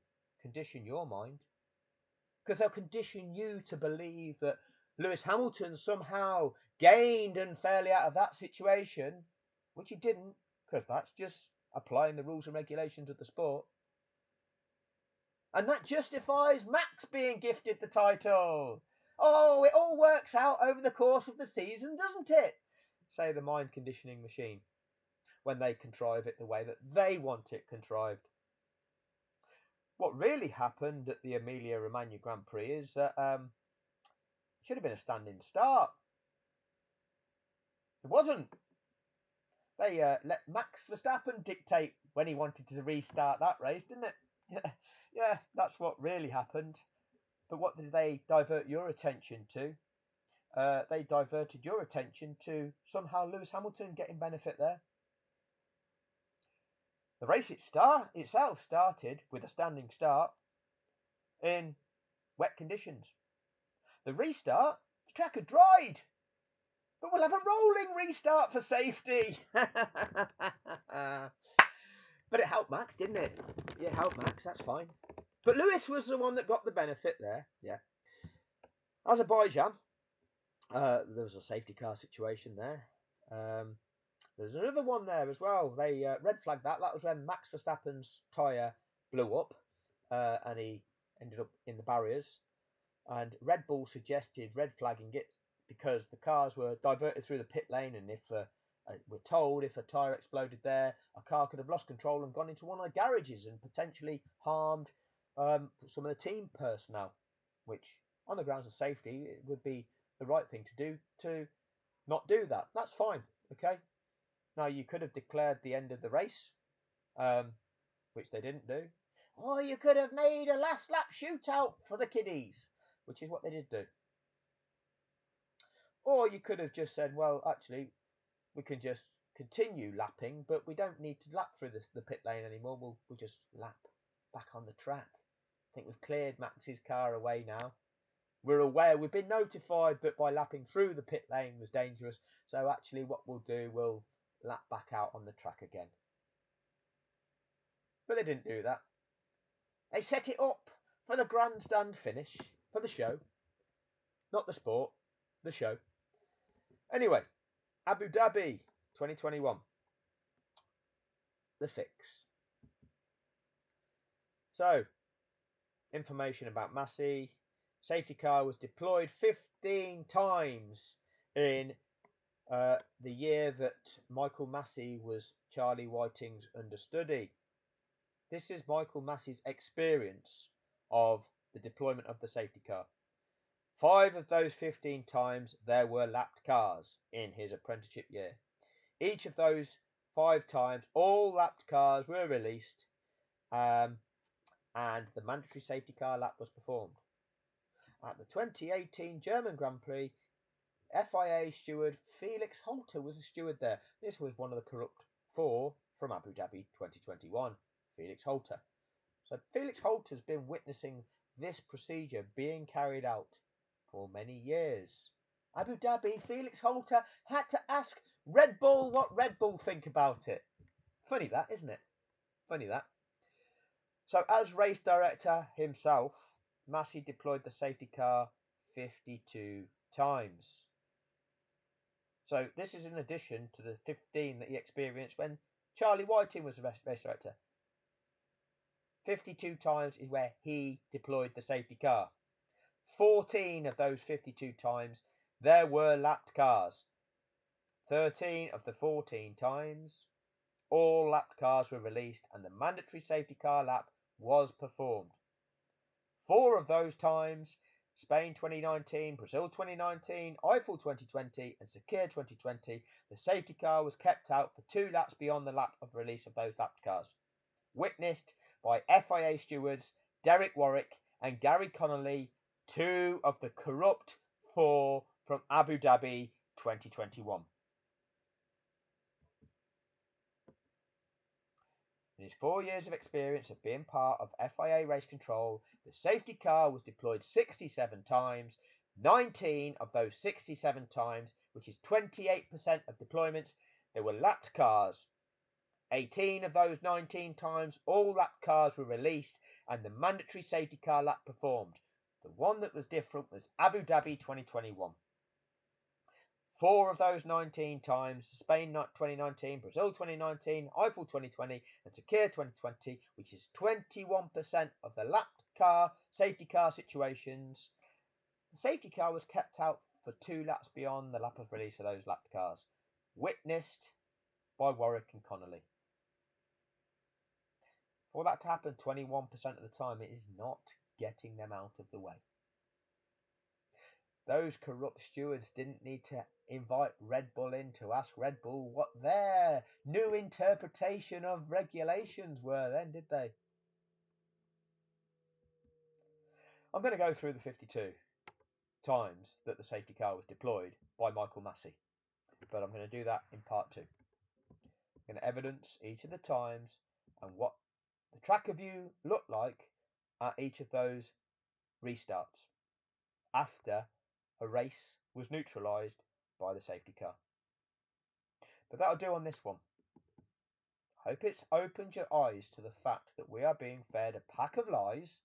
condition your mind. Because they'll condition you to believe that Lewis Hamilton somehow gained unfairly out of that situation, which he didn't, because that's just applying the rules and regulations of the sport. And that justifies Max being gifted the title. Oh, it all works out over the course of the season, doesn't it? Say the mind conditioning machine, when they contrive it the way that they want it contrived. What really happened at the Emilia-Romagna Grand Prix is that it should have been a standing start. It wasn't. They let Max Verstappen dictate when he wanted to restart that race, didn't it? Yeah, that's what really happened. But what did they divert your attention to? They diverted your attention to somehow Lewis Hamilton getting benefit there. The race itself started with a standing start in wet conditions. The restart, the track had dried. But we'll have a rolling restart for safety. But it helped Max, didn't it? Yeah, it helped Max, that's fine. But Lewis was the one that got the benefit there, yeah. Azerbaijan, there was a safety car situation there. There's another one there as well. They red flagged that. That was when Max Verstappen's tyre blew up and he ended up in the barriers. And Red Bull suggested red flagging it because the cars were diverted through the pit lane, and if we're told if a tyre exploded there, a car could have lost control and gone into one of the garages and potentially harmed some of the team personnel, which on the grounds of safety, it would be the right thing to do to not do that. That's fine, okay? Now, you could have declared the end of the race, which they didn't do. Or you could have made a last lap shootout for the kiddies, which is what they did do. Or you could have just said, well, actually, we can just continue lapping, but we don't need to lap through the pit lane anymore. We'll just lap back on the track. I think we've cleared Max's car away now. We're aware, we've been notified that by lapping through the pit lane was dangerous. So actually what we'll do, we'll lap back out on the track again. But they didn't do that. They set it up for the grandstand finish, for the show. Not the sport, the show. Anyway, Abu Dhabi 2021. The fix. So, information about Massey. Safety car was deployed 15 times in the year that Michael Massey was Charlie Whiting's understudy. This is Michael Massey's experience of the deployment of the safety car. 5 of those 15 times there were lapped cars in his apprenticeship year. Each of those 5 times, all lapped cars were released and the mandatory safety car lap was performed. At the 2018 German Grand Prix, FIA steward Felix Holter was a steward there. This was one of the corrupt 4 from Abu Dhabi 2021, Felix Holter. So Felix Holter's been witnessing this procedure being carried out for many years. Abu Dhabi, Felix Holter had to ask Red Bull what Red Bull think about it. Funny that, isn't it? Funny that. So as race director himself, Massey deployed the safety car 52 times. So this is in addition to the 15 that he experienced when Charlie Whiting was the race director. 52 times is where he deployed the safety car. 14 of those 52 times, there were lapped cars. 13 of the 14 times, all lapped cars were released and the mandatory safety car lap was performed. 4 of those times, Spain 2019, Brazil 2019, Eiffel 2020 and Sakir 2020, the safety car was kept out for 2 laps beyond the lap of release of those lapped cars. Witnessed by FIA stewards Derek Warwick and Gary Connolly, 2 of the corrupt 4 from Abu Dhabi 2021. In his 4 years of experience of being part of FIA race control, the safety car was deployed 67 times. 19 of those 67 times, which is 28% of deployments, there were lapped cars. 18 of those 19 times, all lapped cars were released and the mandatory safety car lap performed. The one that was different was Abu Dhabi 2021. 4 of those 19 times, Spain 2019, Brazil 2019, Eiffel 2020, and Turkey 2020, which is 21% of the lap car, safety car situations. The safety car was kept out for 2 laps beyond the lap of release for those lap cars, witnessed by Warwick and Connolly. For that to happen 21% of the time, it is not getting them out of the way. Those corrupt stewards didn't need to invite Red Bull in to ask Red Bull what their new interpretation of regulations were then, did they? I'm going to go through the 52 times that the safety car was deployed by Michael Massey, but I'm going to do that in part 2. I'm going to evidence each of the times and what the tracker view looked like at each of those restarts after a race was neutralised by the safety car. But that'll do on this one. I hope it's opened your eyes to the fact that we are being fed a pack of lies.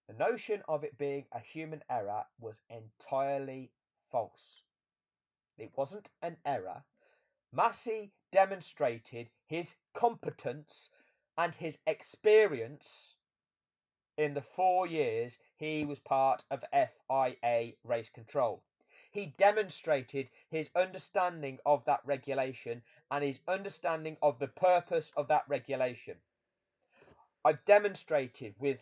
The notion of it being a human error was entirely false. It wasn't an error. Massey demonstrated his competence and his experience in the 4 years he was part of FIA race control. He demonstrated his understanding of that regulation and his understanding of the purpose of that regulation. I've demonstrated with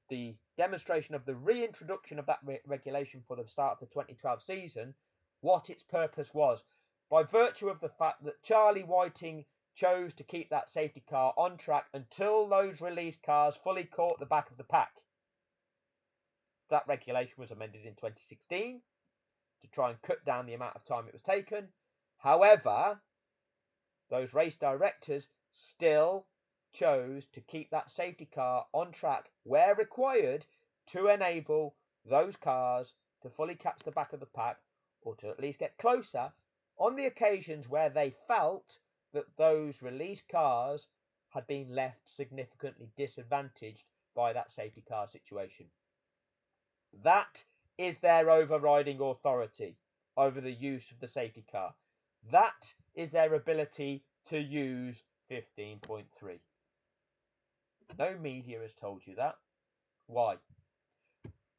the demonstration of the reintroduction of that regulation for the start of the 2012 season what its purpose was. By virtue of the fact that Charlie Whiting chose to keep that safety car on track until those released cars fully caught the back of the pack. That regulation was amended in 2016 to try and cut down the amount of time it was taken. However, those race directors still chose to keep that safety car on track where required to enable those cars to fully catch the back of the pack or to at least get closer on the occasions where they felt that those released cars had been left significantly disadvantaged by that safety car situation. That is their overriding authority over the use of the safety car. That is their ability to use 15.3. No media has told you that. Why?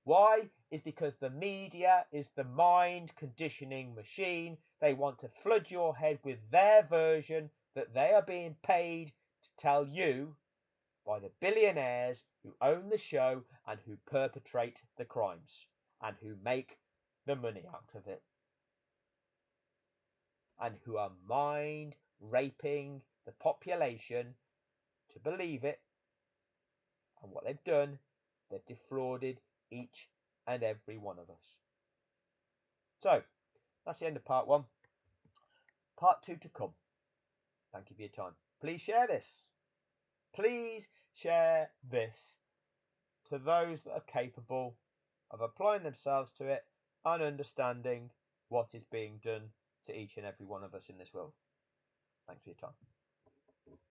Why is because the media is the mind conditioning machine. They want to flood your head with their version that they are being paid to tell you by the billionaires who own the show and who perpetrate the crimes and who make the money out of it and who are mind raping the population to believe it. And what they've done, they've defrauded each and every one of us. So that's the end of part 1. Part 2 to come. Thank you for your time. Please share this. Please share this to those that are capable of applying themselves to it and understanding what is being done to each and every one of us in this world. Thanks for your time.